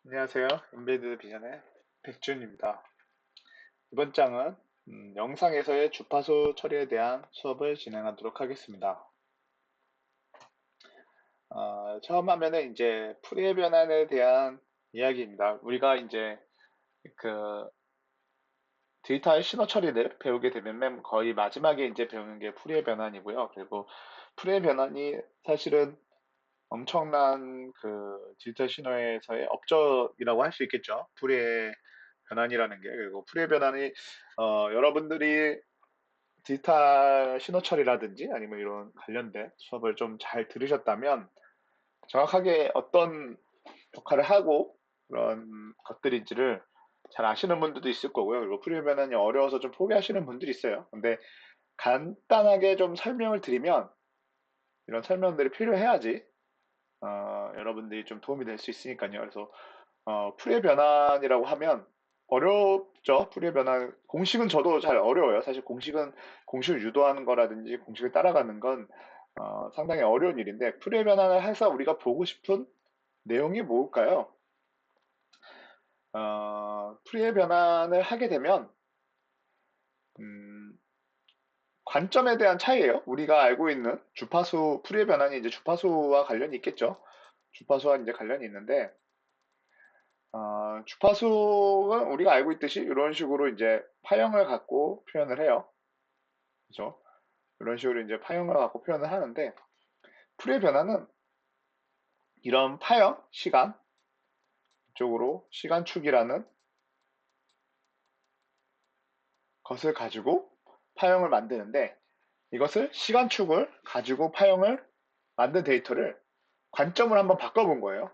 안녕하세요. 인베이드 비전의 백준입니다. 이번 장은 영상에서의 주파수 처리에 대한 수업을 진행하도록 하겠습니다. 처음 화면은 이제 풀이의 변환에 대한 이야기입니다. 우리가 이제 그 데이터의 신호 처리를 배우게 되면 맨 거의 마지막에 이제 배우는 게 풀이의 변환이고요. 그리고 풀이의 변환이 사실은 엄청난 그 디지털 신호에서의 업적이라고 할 수 있겠죠. 풀이의 변환이라는 게. 그리고 풀이의 변환이 여러분들이 디지털 신호 처리라든지 아니면 이런 관련된 수업을 좀 잘 들으셨다면 정확하게 어떤 역할을 하고 그런 것들인지를 잘 아시는 분들도 있을 거고요. 그리고 풀이의 변환이 어려워서 좀 포기하시는 분들이 있어요. 근데 간단하게 좀 설명을 드리면 이런 설명들이 필요해야지 여러분들이 좀 도움이 될 수 있으니까요. 그래서 풀이의 변환이라고 하면 어렵죠. 풀이의 변환 공식은 저도 잘 어려워요. 사실 공식을 유도하는 거라든지 공식을 따라가는 건 상당히 어려운 일인데 풀이의 변환을 해서 우리가 보고 싶은 내용이 뭘까요? 풀이의 변환을 하게 되면 음, 관점에 대한 차이예요. 우리가 알고 있는 주파수 풀이의 변환이 이제 주파수와 관련이 있겠죠. 주파수와 이제 관련이 있는데 주파수는 우리가 알고 있듯이 이런 식으로 이제 파형을 갖고 표현을 해요. 그죠? 이런 식으로 이제 파형을 갖고 표현을 하는데, 풀의 변화는 이런 파형, 시간, 쪽으로 시간축이라는 것을 가지고 파형을 만드는데, 이것을 시간축을 가지고 파형을 만든 데이터를 관점을 한번 바꿔본 거예요.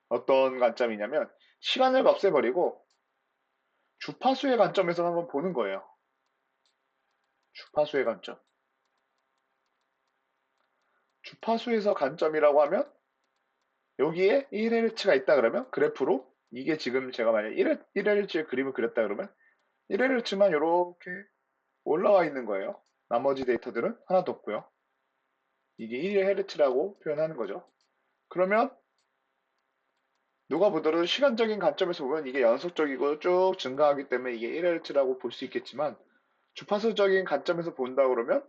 어떤 관점이냐면, 시간을 없애버리고 주파수의 관점에서 한번 보는 거예요. 주파수의 관점. 주파수에서 관점이라고 하면 여기에 1Hz가 있다 그러면 그래프로 이게 지금 제가 만약에 1Hz의 그림을 그렸다 그러면 1Hz만 이렇게 올라와 있는 거예요. 나머지 데이터들은 하나도 없고요. 이게 1Hz라고 표현하는 거죠. 그러면 누가 보더라도 시간적인 관점에서 보면 이게 연속적이고 쭉 증가하기 때문에 이게 1Hz라고 볼 수 있겠지만 주파수적인 관점에서 본다 그러면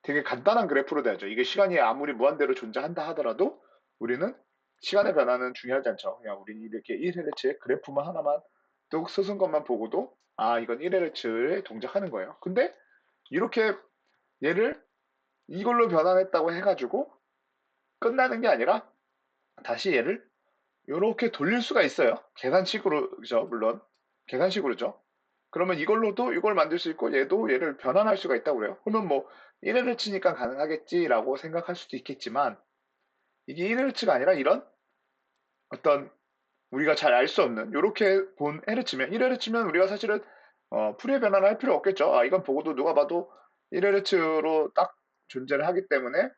되게 간단한 그래프로 돼야죠. 이게 시간이 아무리 무한대로 존재한다 하더라도 우리는 시간의 변화는 중요하지 않죠. 그냥 우리는 이렇게 1Hz의 그래프만 하나만 뚝 쓰는 것만 보고도 아, 이건 1Hz에 동작하는 거예요. 근데 이렇게 얘를 이걸로 변환했다고 해가지고 끝나는 게 아니라 다시 얘를 이렇게 돌릴 수가 있어요. 계산식으로, 그죠? 물론. 계산식으로죠. 그러면 이걸로도 이걸 만들 수 있고 얘도 얘를 변환할 수가 있다고 그래요. 그러면 뭐 1Hz니까 가능하겠지라고 생각할 수도 있겠지만 이게 1Hz가 아니라 이런 어떤 우리가 잘 알 수 없는 이렇게 본 Hz면 1Hz면 우리가 사실은 풀이의 변환을 할 필요 없겠죠. 아, 이건 보고도 누가 봐도 1Hz로 딱 존재를 하기 때문에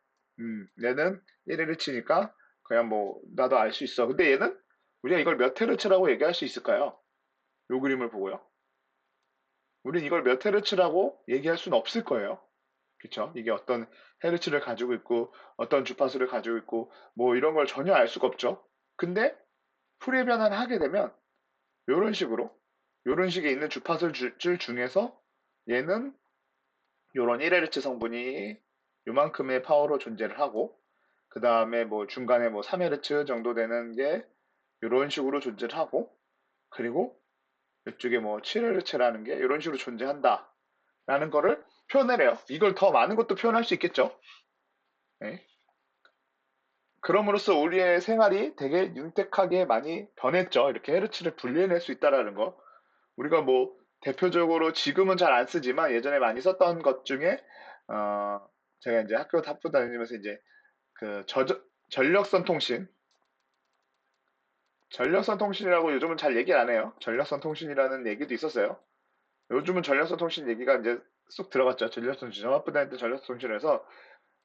얘는 1Hz니까 그냥 뭐 나도 알 수 있어. 근데 얘는 우리가 이걸 몇 Hz라고 얘기할 수 있을까요? 요 그림을 보고요. 우린 이걸 몇 헤르츠라고 얘기할 수는 없을 거예요. 그쵸? 이게 어떤 헤르츠를 가지고 있고, 어떤 주파수를 가지고 있고, 뭐 이런 걸 전혀 알 수가 없죠. 근데 풀이 변환을 하게 되면, 이런 식으로, 이런 식에 있는 주파수줄 중에서 얘는 이런 1헤르츠 성분이 요만큼의 파워로 존재를 하고, 그 다음에 뭐 중간에 뭐 3헤르츠 정도 되는 게 이런 식으로 존재를 하고, 그리고 이쪽에 뭐 7헤르츠라는 게 이런 식으로 존재한다. 라는 거를 표현을 해요. 이걸 더 많은 것도 표현할 수 있겠죠. 네. 그럼으로써 우리의 생활이 되게 윤택하게 많이 변했죠. 이렇게 헤르츠를 분리해낼 수 있다라는 거. 우리가 뭐 대표적으로 지금은 잘 안 쓰지만 예전에 많이 썼던 것 중에 어, 제가 이제 학교 다니면서 이제 그 전력선 통신, 전력선 통신이라고 요즘은 잘 얘기 안 해요. 전력선 통신이라는 얘기도 있었어요. 요즘은 전력선 통신 얘기가 이제 쑥 들어갔죠. 전력선 통신, 전압부 다닐 때 전력선 통신에서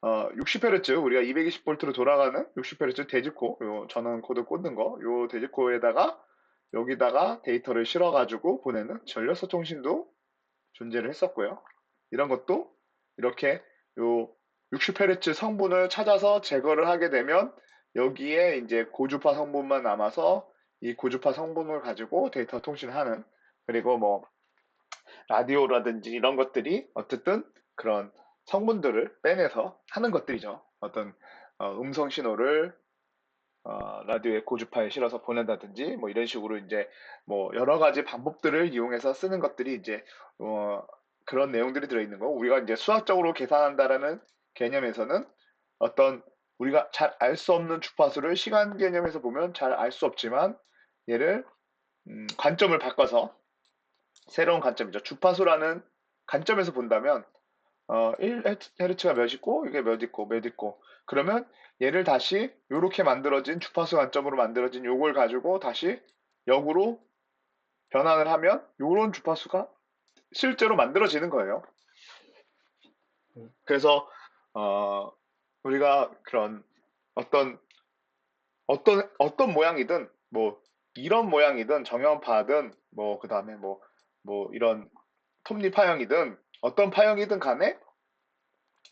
60Hz 우리가 220V로 돌아가는 60Hz 대지코 요 전원 코드 꽂는 거 요 대지코에다가 여기다가 데이터를 실어가지고 보내는 전력소 통신도 존재를 했었고요. 이런 것도 이렇게 요 60Hz 성분을 찾아서 제거를 하게 되면 여기에 이제 고주파 성분만 남아서 이 고주파 성분을 가지고 데이터 통신하는, 그리고 뭐 라디오라든지 이런 것들이 어쨌든 그런 성분들을 빼내서 하는 것들이죠. 어떤 음성 신호를 라디오의 고주파에 실어서 보낸다든지 뭐 이런 식으로 이제 뭐 여러 가지 방법들을 이용해서 쓰는 것들이 이제 어, 그런 내용들이 들어있는 거. 우리가 이제 수학적으로 계산한다라는 개념에서는 어떤 우리가 잘 알 수 없는 주파수를 시간 개념에서 보면 잘 알 수 없지만 얘를 관점을 바꿔서 새로운 관점이죠. 주파수라는 관점에서 본다면 1Hz가 몇 있고 이게 몇 있고 몇 있고 그러면 얘를 다시 이렇게 만들어진 주파수 관점으로 만들어진 요걸 가지고 다시 역으로 변환을 하면 요런 주파수가 실제로 만들어지는 거예요. 그래서 어, 우리가 그런 어떤 어떤 모양이든 뭐 이런 모양이든 정형파든 뭐 그다음에 뭐 이런 톱니파형이든 어떤 파형이든 간에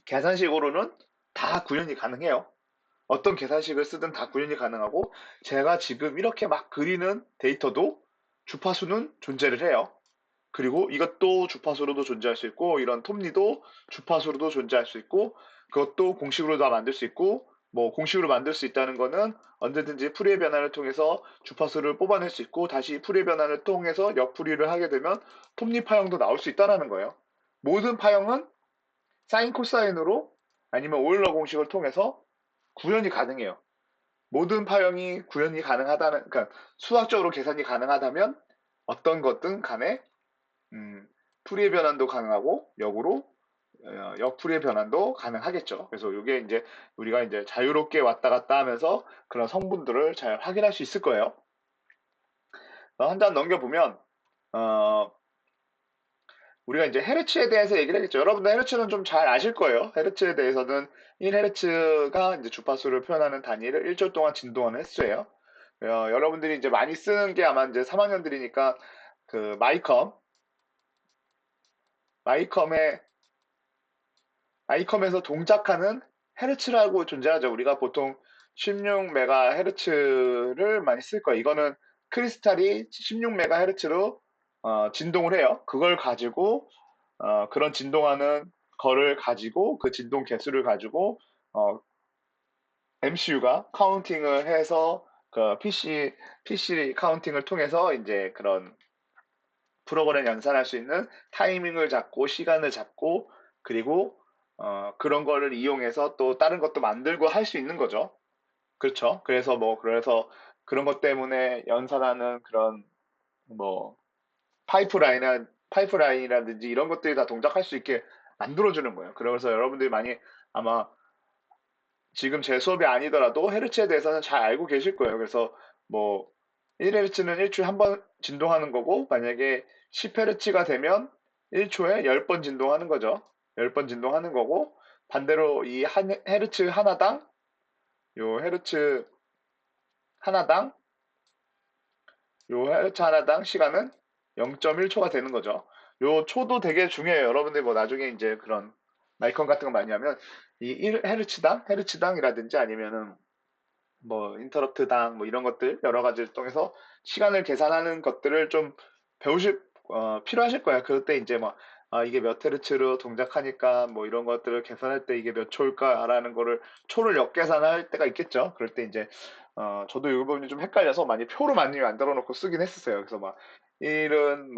계산식으로는 다 구현이 가능해요. 어떤 계산식을 쓰든 다 구현이 가능하고 제가 지금 이렇게 막 그리는 데이터도 주파수는 존재를 해요. 그리고 이것도 주파수로도 존재할 수 있고 이런 톱니도 주파수로도 존재할 수 있고 그것도 공식으로 다 만들 수 있고 뭐 공식으로 만들 수 있다는 거는 언제든지 풀이의 변환을 통해서 주파수를 뽑아낼 수 있고 다시 풀이의 변환을 통해서 역풀이를 하게 되면 톱니 파형도 나올 수 있다는 거예요. 모든 파형은 사인 코사인으로 아니면 오일러 공식을 통해서 구현이 가능해요. 모든 파형이 구현이 가능하다는, 그러니까 수학적으로 계산이 가능하다면 어떤 것든 간에 풀이의 변환도 가능하고 역으로 역풀이의 변환도 가능하겠죠. 그래서 이게 이제 우리가 이제 자유롭게 왔다 갔다 하면서 그런 성분들을 잘 확인할 수 있을 거예요. 한 장 넘겨보면 어, 우리가 이제 헤르츠에 대해서 얘기를 하겠죠. 여러분들 헤르츠는 좀 잘 아실 거예요. 헤르츠에 대해서는 1헤르츠가 이제 주파수를 표현하는 단위를 1초 동안 진동하는 횟수예요. 여러분들이 이제 많이 쓰는 게 아마 이제 3학년들이니까 그 마이컴의 아이컴에서 동작하는 헤르츠라고 존재하죠. 우리가 보통 16메가헤르츠를 많이 쓸 거예요. 이거는 크리스탈이 16메가헤르츠로 진동을 해요. 그걸 가지고 그런 진동하는 거를 가지고 그 진동 개수를 가지고 MCU가 카운팅을 해서 그 PC 카운팅을 통해서 이제 그런 프로그램 연산할 수 있는 타이밍을 잡고 시간을 잡고 그리고 그런 거를 이용해서 또 다른 것도 만들고 할 수 있는 거죠. 그렇죠. 그래서 그런 것 때문에 연산하는 그런 뭐 파이프라인이라든지 이런 것들이 다 동작할 수 있게 만들어주는 거예요. 그래서 여러분들이 많이 아마 지금 제 수업이 아니더라도 헤르츠에 대해서는 잘 알고 계실 거예요. 그래서 뭐 1헤르츠는 1초에 한 번 진동하는 거고 만약에 10헤르츠가 되면 1초에 10번 진동하는 거죠. 10번 진동하는 거고 반대로 이 한 헤르츠 하나당 요 헤르츠 하나당 요 헤르츠 하나당 시간은 0.1초가 되는 거죠. 요 초도 되게 중요해요. 여러분들 뭐 나중에 이제 그런 마이컨 같은 거 많이 하면 이 1헤르츠당 헤르츠당이라든지 아니면은 뭐 인터럽트당 뭐 이런 것들 여러 가지를 통해서 시간을 계산하는 것들을 좀 배우실 필요하실 거예요. 그럴 때 이제 뭐 이게 몇 헤르츠로 동작하니까 뭐 이런 것들을 계산할 때 이게 몇 초일까라는 거를 초를 역계산할 때가 있겠죠. 그럴 때 이제 저도 이 부분이 좀 헷갈려서 많이 표로 많이 만들어 놓고 쓰긴 했었어요. 그래서 막 1은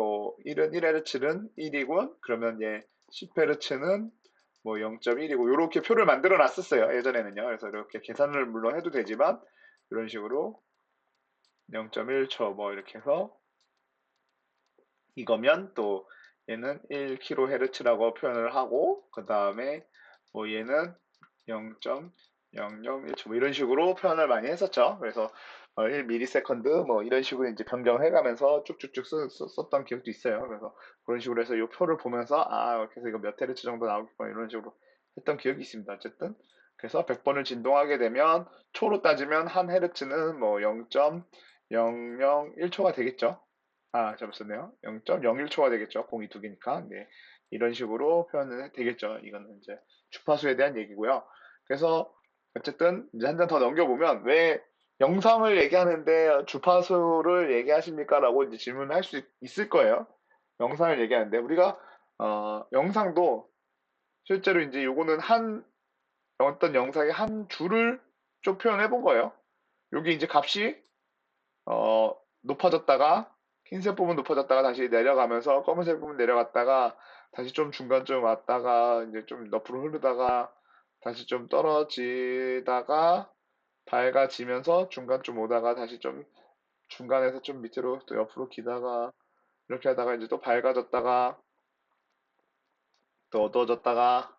1헤르츠는 1이고 그러면 얘 10헤르츠는 뭐 0.1이고 이렇게 표를 만들어 놨었어요. 예전에는요. 그래서 이렇게 계산을 물론 해도 되지만 이런 식으로 0.1초 뭐 이렇게 해서 이거면 또 얘는 1kHz라고 표현을 하고 그 다음에 뭐 얘는 0.001초 뭐 이런 식으로 표현을 많이 했었죠. 그래서 1ms 뭐 이런 식으로 이제 변경해 가면서 쭉쭉쭉 썼던 기억도 있어요. 그래서 그런 식으로 해서 이 표를 보면서 이렇게 해서 이거 몇 헤르츠 정도 나오겠구나 이런 식으로 했던 기억이 있습니다. 어쨌든 그래서 100번을 진동하게 되면 초로 따지면 한 헤르츠는 뭐 0.001초가 되겠죠. 잘못 네요 0.01초가 되겠죠. 공이 두 개니까. 네. 이런 식으로 표현은 되겠죠. 이거는 이제 주파수에 대한 얘기고요. 그래서 어쨌든 이제 한 장 더 넘겨보면 왜 영상을 얘기하는데 주파수를 얘기하십니까? 라고 이제 질문을 할 수 있을 거예요. 영상을 얘기하는데 우리가 영상도 실제로 이제 요거는 어떤 영상의 한 줄을 좀 표현해 본 거예요. 여기 이제 값이 어, 높아졌다가 흰색 부분 높아졌다가 다시 내려가면서 검은색 부분 내려갔다가 다시 좀 중간쯤 왔다가 이제 좀 옆으로 흐르다가 다시 좀 떨어지다가 밝아지면서 중간쯤 오다가 다시 좀 중간에서 좀 밑으로 또 옆으로 기다가 이렇게 하다가 이제 또 밝아졌다가 또 어두워졌다가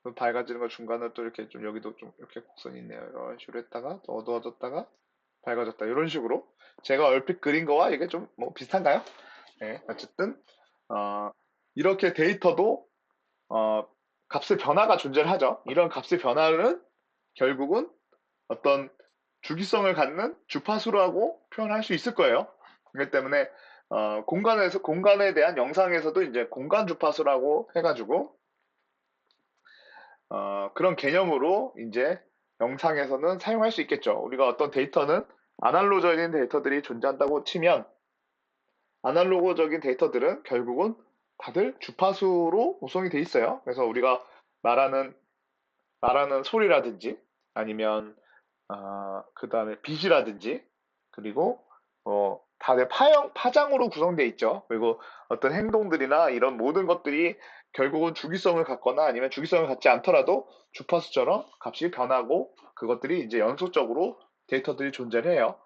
또 밝아지는 거 중간에 또 이렇게 좀 여기도 좀 이렇게 곡선이 있네요. 이런 식으로 했다가 또 어두워졌다가 밝아졌다 이런 식으로 제가 얼핏 그린 거와 이게 좀 뭐 비슷한가요? 네, 어쨌든 어, 이렇게 데이터도 어, 값의 변화가 존재를 하죠. 이런 값의 변화는 결국은 어떤 주기성을 갖는 주파수라고 표현할 수 있을 거예요. 그렇기 때문에 공간에 대한 영상에서도 이제 공간 주파수라고 해가지고 그런 개념으로 이제 영상에서는 사용할 수 있겠죠. 우리가 어떤 데이터는 아날로그적인 데이터들이 존재한다고 치면 아날로그적인 데이터들은 결국은 다들 주파수로 구성이 돼 있어요. 그래서 우리가 말하는 소리라든지 아니면 그 다음에 빛이라든지 그리고 다들 파장으로 구성되어 있죠. 그리고 어떤 행동들이나 이런 모든 것들이 결국은 주기성을 갖거나 아니면 주기성을 갖지 않더라도 주파수처럼 값이 변하고 그것들이 이제 연속적으로 데이터들이 존재를 해요.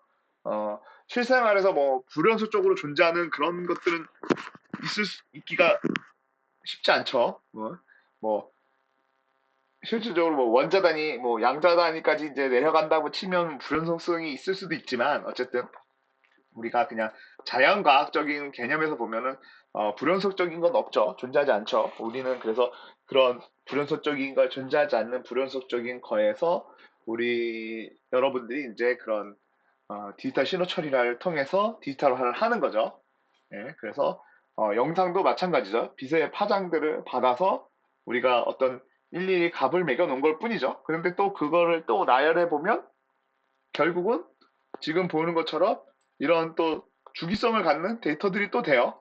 실생활에서 뭐 불연속적으로 존재하는 그런 것들은 있기가 쉽지 않죠. 뭐 실질적으로 뭐 원자 단위, 뭐 양자 단위까지 이제 내려간다고 치면 불연속성이 있을 수도 있지만 어쨌든 우리가 그냥 자연과학적인 개념에서 보면은 불연속적인 건 없죠. 존재하지 않죠. 우리는 그래서 그런 불연속적인 걸 존재하지 않는 불연속적인 거에서 우리 여러분들이 이제 그런 디지털 신호 처리를 통해서 디지털화를 하는 거죠. 예, 그래서 영상도 마찬가지죠. 빛의 파장들을 받아서 우리가 어떤 일일이 값을 매겨 놓은 걸 뿐이죠. 그런데 또 그거를 또 나열해 보면 결국은 지금 보는 것처럼 이런 또 주기성을 갖는 데이터들이 또 돼요.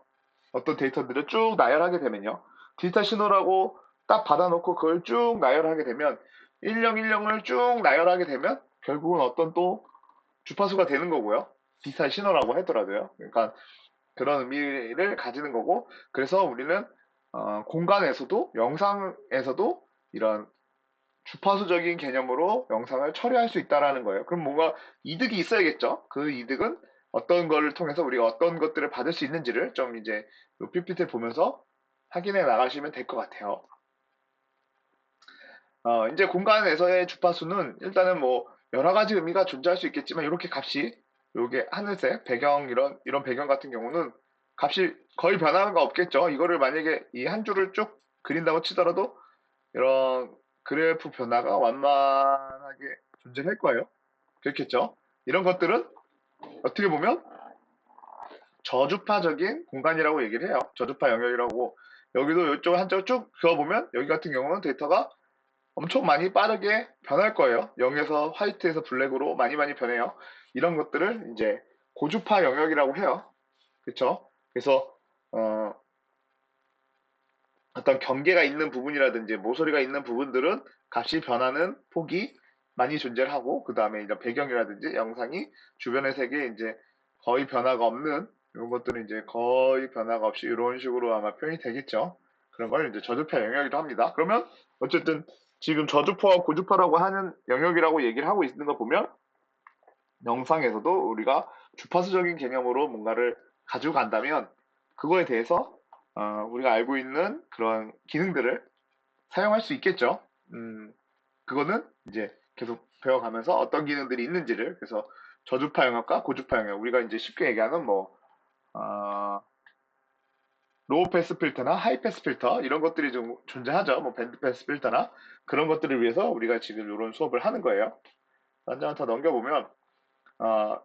어떤 데이터들을 쭉 나열하게 되면요. 디지털 신호라고 딱 받아놓고 그걸 쭉 나열하게 되면 일령일령을 쭉 나열하게 되면 결국은 어떤 또 주파수가 되는 거고요. 디지털 신호라고 하더라도요. 그러니까 그런 의미를 가지는 거고 그래서 우리는 공간에서도 영상에서도 이런 주파수적인 개념으로 영상을 처리할 수 있다라는 거예요. 그럼 뭔가 이득이 있어야겠죠? 그 이득은 어떤 거를 통해서 우리가 어떤 것들을 받을 수 있는지를 좀 이제 이 PPT 보면서 확인해 나가시면 될 것 같아요. 이제 공간에서의 주파수는 일단은 뭐 여러 가지 의미가 존재할 수 있겠지만 이렇게 값이 요게 하늘색 배경 이런 배경 같은 경우는 값이 거의 변화가 없겠죠. 이거를 만약에 이 한 줄을 쭉 그린다고 치더라도 이런 그래프 변화가 완만하게 존재할 거예요. 그렇겠죠? 이런 것들은 어떻게 보면 저주파적인 공간이라고 얘기를 해요. 저주파 영역이라고. 여기도 이쪽 한쪽 쭉 그어보면 여기 같은 경우는 데이터가 엄청 많이 빠르게 변할 거예요. 0에서 화이트에서 블랙으로 많이 변해요. 이런 것들을 이제 고주파 영역이라고 해요. 그렇죠? 그래서 어, 어떤 경계가 있는 부분이라든지 모서리가 있는 부분들은 값이 변하는 폭이 많이 존재를 하고 그 다음에 이제 배경이라든지 영상이 주변의 세계에 이제 거의 변화가 없는 이런 것들은 이제 거의 변화가 없이 이런 식으로 아마 표현이 되겠죠. 그런 걸 이제 저주파 영역이라고 합니다. 그러면 어쨌든 지금 저주파와 고주파라고 하는 영역이라고 얘기를 하고 있는 거 보면 영상에서도 우리가 주파수적인 개념으로 뭔가를 가지고 간다면 그거에 대해서 우리가 알고 있는 그런 기능들을 사용할 수 있겠죠. 그거는 이제 계속 배워가면서 어떤 기능들이 있는지를 그래서 저주파 영역과 고주파 영역 우리가 이제 쉽게 얘기하는 뭐 어, 로우 패스 필터나 하이 패스 필터 이런 것들이 좀 존재하죠. 뭐 밴드 패스 필터나 그런 것들을 위해서 우리가 지금 이런 수업을 하는 거예요. 한 장 더 넘겨보면 어,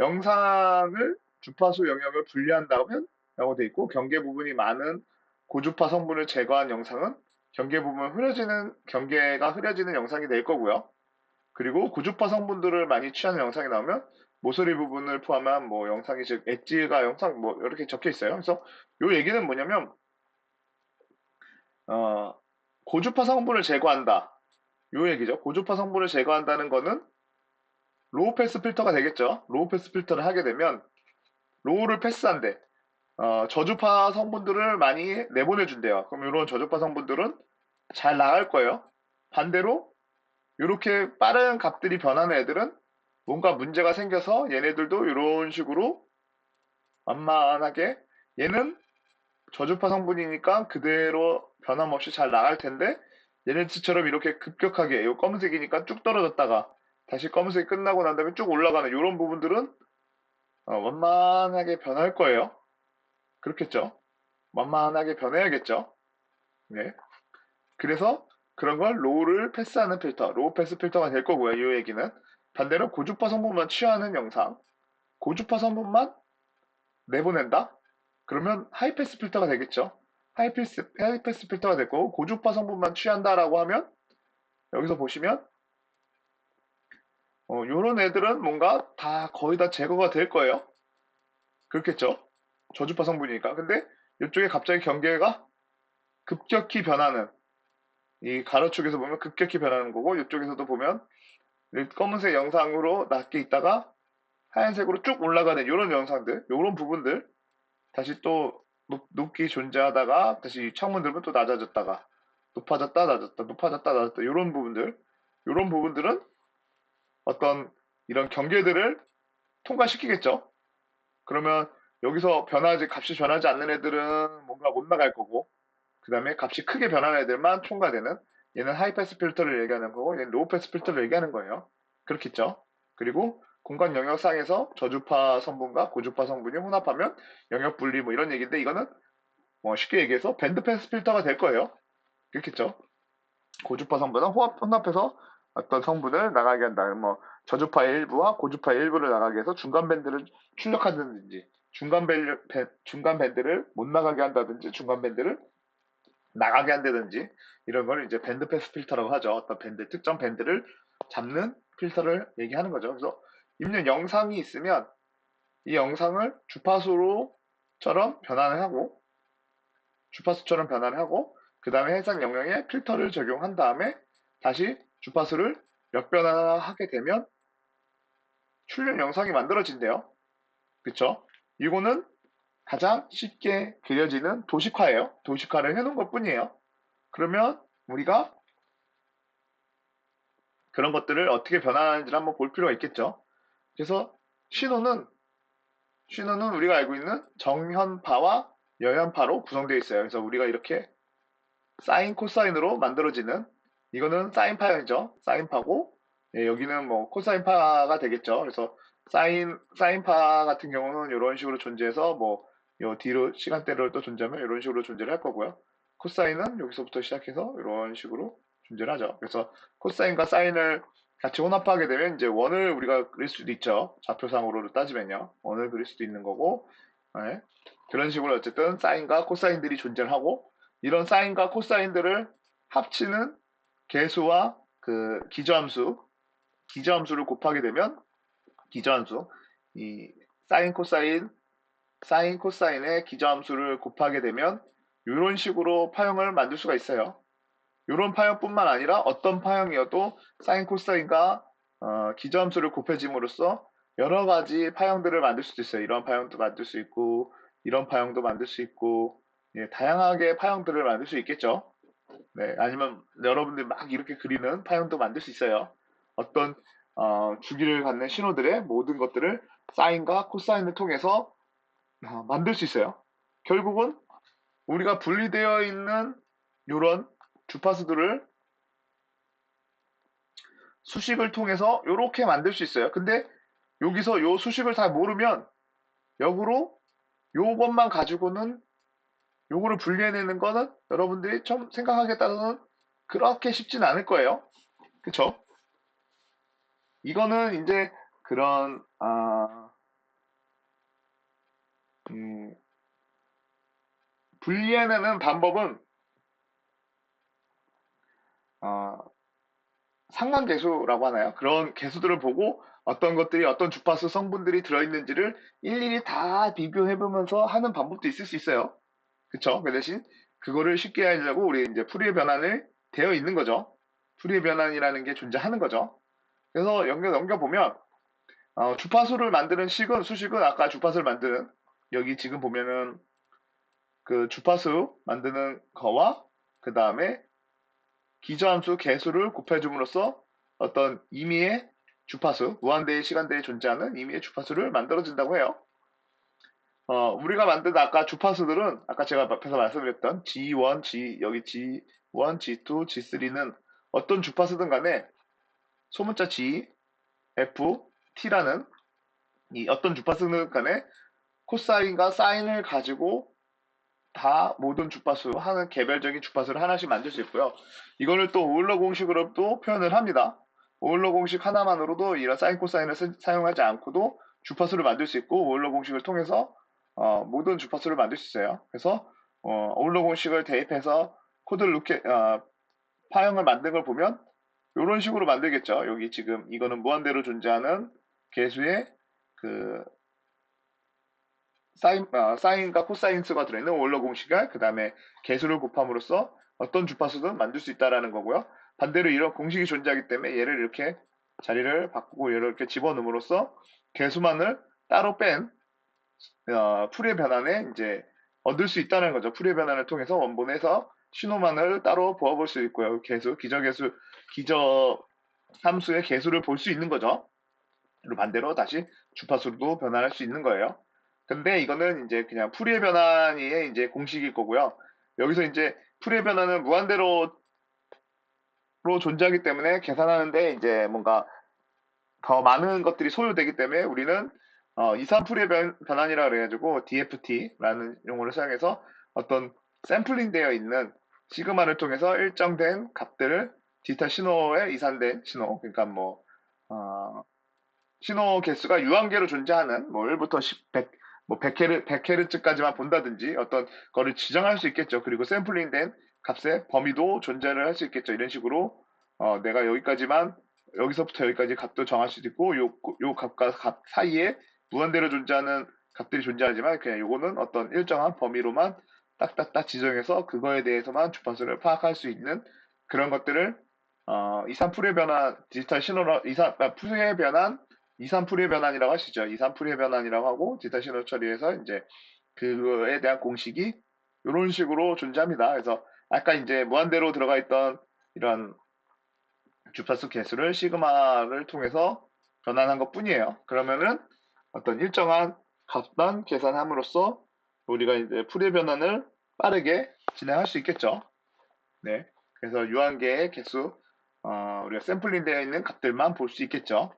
영상을 주파수 영역을 분리한다면 라고 돼 있고 경계 부분이 많은 고주파 성분을 제거한 영상은 경계가 흐려지는 영상이 될 거고요. 그리고 고주파 성분들을 많이 취하는 영상이 나오면 모서리 부분을 포함한 뭐 영상이 즉 엣지가 영상 뭐 이렇게 적혀 있어요. 그래서 요 얘기는 뭐냐면 어, 고주파 성분을 제거한다. 요 얘기죠. 고주파 성분을 제거한다는 거는 로우 패스 필터가 되겠죠. 로우 패스 필터를 하게 되면 로우를 패스한대. 저주파 성분들을 많이 내보내준대요. 그럼 이런 저주파 성분들은 잘 나갈 거예요. 반대로 이렇게 빠른 값들이 변하는 애들은 뭔가 문제가 생겨서 얘네들도 이런 식으로 완만하게 얘는 저주파 성분이니까 그대로 변함없이 잘 나갈 텐데 얘네들처럼 이렇게 급격하게 이 검은색이니까 쭉 떨어졌다가 다시 검은색이 끝나고 난 다음에 쭉 올라가는 이런 부분들은 완만하게 변할 거예요. 그렇겠죠? 완만하게 변해야겠죠? 네. 그래서 그런 걸 로우를 패스하는 필터, 로우 패스 필터가 될 거고요. 이 얘기는. 반대로 고주파 성분만 취하는 영상, 고주파 성분만 내보낸다? 그러면 하이패스 필터가 되겠죠. 하이패스 필터가 됐고 고주파 성분만 취한다라고 하면 여기서 보시면 요런 애들은 뭔가 다 거의 다 제거가 될 거예요. 그렇겠죠. 저주파 성분이니까. 근데 이쪽에 갑자기 경계가 급격히 변하는 이 가로축에서 보면 급격히 변하는 거고 이쪽에서도 보면 검은색 영상으로 낮게 있다가 하얀색으로 쭉 올라가는 이런 영상들, 이런 부분들 다시 또 높게 존재하다가 다시 창문 들면 또 낮아졌다가 높아졌다 낮았다 높아졌다 낮았다 이런 부분들은 어떤 이런 경계들을 통과시키겠죠. 그러면 여기서 값이 변하지 않는 애들은 뭔가 못 나갈 거고 그 다음에 값이 크게 변하는 애들만 통과되는 얘는 하이패스 필터를 얘기하는 거고 얘는 로우패스 필터를 얘기하는 거예요. 그렇겠죠. 그리고 공간 영역상에서 저주파 성분과 고주파 성분이 혼합하면 영역 분리 뭐 이런 얘기인데 이거는 뭐 쉽게 얘기해서 밴드패스 필터가 될 거예요. 그렇겠죠. 고주파 성분은 혼합해서 어떤 성분을 나가게 한다. 뭐 저주파의 일부와 고주파의 일부를 나가게 해서 중간 밴드를 출력하든지 중간 밴드를 못 나가게 한다든지 중간 밴드를 나가게 한다든지 이런 걸 이제 밴드 패스 필터라고 하죠. 어떤 특정 밴드를 잡는 필터를 얘기하는 거죠. 그래서 입력 영상이 있으면 이 영상을 주파수로처럼 변환을 하고 주파수처럼 변환을 하고 그 다음에 해상 영역에 필터를 적용한 다음에 다시 주파수를 몇 변화하게 되면 출력 영상이 만들어진대요. 그쵸? 이거는 가장 쉽게 그려지는 도식화예요. 도식화를 해놓은 것 뿐이에요. 그러면 우리가 그런 것들을 어떻게 변화하는지를 한번 볼 필요가 있겠죠. 그래서 신호는 신호는 우리가 알고 있는 정현파와 여현파로 구성되어 있어요. 그래서 우리가 이렇게 사인 코사인으로 만들어지는 이거는 사인파이죠. 사인파고 예, 여기는 뭐 코사인파가 되겠죠. 그래서 사인파 같은 경우는 이런 식으로 존재해서 뭐 요 뒤로 시간대를 또 존재하면 이런 식으로 존재를 할 거고요. 코사인은 여기서부터 시작해서 이런 식으로 존재를 하죠. 그래서 코사인과 사인을 같이 혼합하게 되면 이제 원을 우리가 그릴 수도 있죠. 좌표상으로 따지면요. 원을 그릴 수도 있는 거고 예. 그런 식으로 어쨌든 사인과 코사인들이 존재를 하고 이런 사인과 코사인들을 합치는 계수와 그 기저함수를 곱하게 되면 기저함수 이 사인 코사인의 기저함수를 곱하게 되면 이런 식으로 파형을 만들 수가 있어요. 이런 파형뿐만 아니라 어떤 파형이어도 사인 코사인과 기저함수를 곱해짐으로써 여러 가지 파형들을 만들 수도 있어요. 이런 파형도 만들 수 있고 이런 파형도 만들 수 있고 예, 다양하게 파형들을 만들 수 있겠죠. 네, 아니면 여러분들 막 이렇게 그리는 파형도 만들 수 있어요. 어떤 주기를 갖는 신호들의 모든 것들을 사인과 코사인을 통해서 만들 수 있어요. 결국은 우리가 분리되어 있는 이런 주파수들을 수식을 통해서 이렇게 만들 수 있어요. 근데 여기서 요 수식을 다 모르면 역으로 요것만 가지고는 요거를 분리해내는 거는 여러분들이 좀 생각하기에 따라서는 그렇게 쉽진 않을 거예요. 그쵸? 이거는 이제 그런 음, 분리해내는 방법은 어, 상관계수라고 하나요? 그런 계수들을 보고 어떤 것들이 어떤 주파수 성분들이 들어있는지를 일일이 다 비교해보면서 하는 방법도 있을 수 있어요. 그쵸? 그 대신 그거를 쉽게 하려고 우리 이제 푸리의 변환을 되어 있는 거죠. 푸리의 변환이라는 게 존재하는 거죠. 그래서 넘겨보면 주파수를 만드는 수식은 아까 주파수를 만드는 여기 지금 보면은 그 주파수 만드는 거와 그 다음에 기저함수 개수를 곱해줌으로써 어떤 임의의 주파수, 무한대의 시간대에 존재하는 임의의 주파수를 만들어준다고 해요. 우리가 만든 아까 주파수들은 아까 제가 앞에서 말씀드렸던 G1, 여기 G1, G2, G3는 어떤 주파수든 간에 소문자 G, F, T라는 이 어떤 주파수든 간에 코사인과 사인을 가지고 다 모든 주파수 하는 개별적인 주파수를 하나씩 만들 수 있고요. 이거를 또 오일러 공식으로도 표현을 합니다. 오일러 공식 하나만으로도 이런 사인 코사인을 사용하지 않고도 주파수를 만들 수 있고 오일러 공식을 통해서 모든 주파수를 만들 수 있어요. 그래서 오일러 공식을 대입해서 코드를 파형을 만든 걸 보면 이런 식으로 만들겠죠. 여기 지금 이거는 무한대로 존재하는 개수의 그 사인과 코사인 수가 들어있는 오일러 공식을 그 다음에 개수를 곱함으로써 어떤 주파수든 만들 수 있다라는 거고요. 반대로 이런 공식이 존재하기 때문에 얘를 이렇게 자리를 바꾸고 얘를 이렇게 집어넣음으로써 개수만을 따로 뺀 푸리의 변환에 이제 얻을 수 있다는 거죠. 푸리의 변환을 통해서 원본에서 신호만을 따로 부어볼 수 있고요. 기저 함수의 개수를 볼 수 있는 거죠. 그리고 반대로 다시 주파수로도 변환할 수 있는 거예요. 근데 이거는 이제 그냥 푸리의 변환이 이제 공식일 거고요. 여기서 이제 푸리의 변환은 무한대로 존재하기 때문에 계산하는데 이제 뭔가 더 많은 것들이 소요되기 때문에 우리는 이산 푸리의 변환이라 그래가지고 DFT라는 용어를 사용해서 어떤 샘플링 되어 있는 시그마를 통해서 일정된 값들을 디지털 신호에 이산된 신호, 그러니까 신호 개수가 유한계로 존재하는 뭐 1부터 10, 100, 뭐 100Hz까지만 본다든지 어떤 거를 지정할 수 있겠죠. 그리고 샘플링된 값의 범위도 존재를 할 수 있겠죠. 이런 식으로 내가 여기서부터 여기까지 값도 정할 수도 있고 요 값과 값 사이에 무한대로 존재하는 값들이 존재하지만 그냥 요거는 어떤 일정한 범위로만 딱딱딱 지정해서 그거에 대해서만 주파수를 파악할 수 있는 그런 것들을 이산 풀의 변환 디지털 신호로 풀의 변환 이산 풀이의 변환이라고 하시죠. 이산 풀이의 변환이라고 하고 디지털 신호 처리에서 이제 그거에 대한 공식이 이런 식으로 존재합니다. 그래서 아까 이제 무한대로 들어가 있던 이런 주파수 개수를 시그마를 통해서 변환한 것 뿐이에요. 그러면은 어떤 일정한 값만 계산함으로써 우리가 이제 풀이의 변환을 빠르게 진행할 수 있겠죠. 네. 그래서 유한계의 개수, 우리가 샘플링 되어 있는 값들만 볼 수 있겠죠.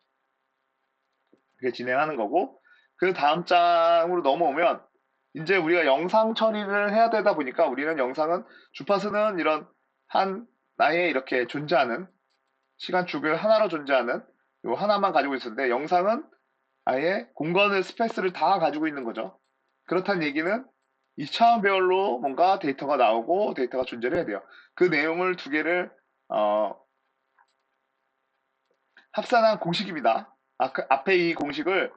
그렇게 진행하는 거고 그 다음 장으로 넘어오면 이제 우리가 영상 처리를 해야 되다 보니까 우리는 영상은 주파수는 이런 하나에 이렇게 존재하는 시간축을 하나로 존재하는 요 하나만 가지고 있었는데 영상은 아예 공간의 스페이스를 다 가지고 있는 거죠. 그렇다는 얘기는 이 차원별로 뭔가 데이터가 나오고 데이터가 존재를 해야 돼요. 그 내용을 두 개를 합산한 공식입니다. 앞에 이 공식을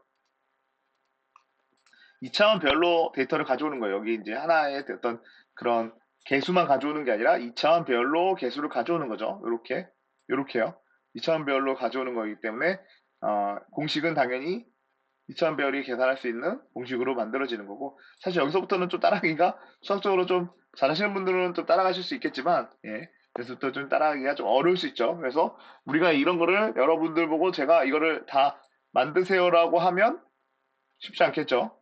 2차원별로 데이터를 가져오는 거예요. 여기 이제 하나의 어떤 그런 개수만 가져오는 게 아니라 2차원별로 개수를 가져오는 거죠. 요렇게요. 2차원별로 가져오는 거기 때문에 공식은 당연히 2차원별이 계산할 수 있는 공식으로 만들어지는 거고 사실 여기서부터는 좀 따라하기가 수학적으로 좀 잘하시는 분들은 좀 따라가실 수 있겠지만 그래서부터 좀 따라하기가 좀 어려울 수 있죠. 그래서 우리가 이런 거를 여러분들 보고 제가 이거를 다 만드세요라고 하면 쉽지 않겠죠.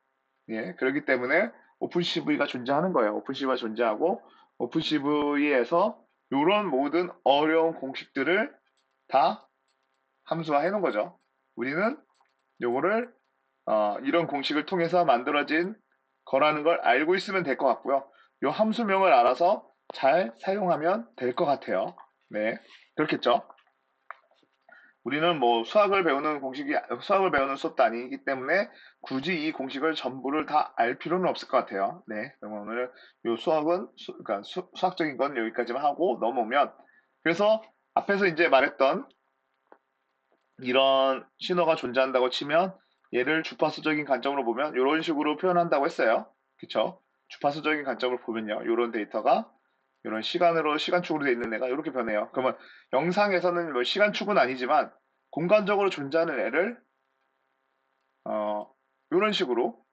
그렇기 때문에 오픈CV가 존재하는 거예요. 오픈CV가 존재하고 오픈CV에서 이런 모든 어려운 공식들을 다 함수화해 놓은 거죠. 우리는 요거를 이런 공식을 통해서 만들어진 거라는 걸 알고 있으면 될 것 같고요. 요 함수명을 알아서 잘 사용하면 될 것 같아요. 네, 그렇겠죠. 우리는 뭐 수학을 배우는 수업도 아니기 때문에 굳이 이 공식을 전부를 다 알 필요는 없을 것 같아요. 네. 그럼 오늘 요 그러니까 수학적인 건 여기까지만 하고 넘어오면 그래서 앞에서 이제 말했던 이런 신호가 존재한다고 치면 얘를 주파수적인 관점으로 보면 이런 식으로 표현한다고 했어요. 그쵸? 주파수적인 관점을 보면요. 이런 데이터가 이런 시간축으로 되어 있는 애가 이렇게 변해요. 그러면 영상에서는 뭐 시간축은 아니지만 공간적으로 존재하는 애를 이런 식으로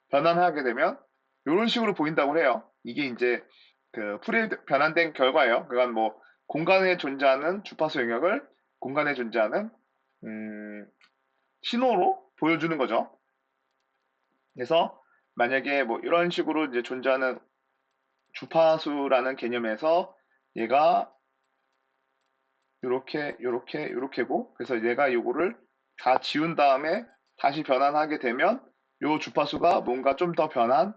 변환하게 되면 이런 식으로 보인다고 해요. 이게 이제 그 풀이 변환된 결과예요. 그건 뭐 공간에 존재하는 주파수 영역을 공간에 존재하는 음, 신호로 보여주는 거죠. 그래서 만약에 뭐 이런 식으로 이제 존재하는 주파수라는 개념에서 얘가 요렇게고 그래서 얘가 요거를 다 지운 다음에 다시 변환하게 되면 요 주파수가 뭔가 좀 더 변한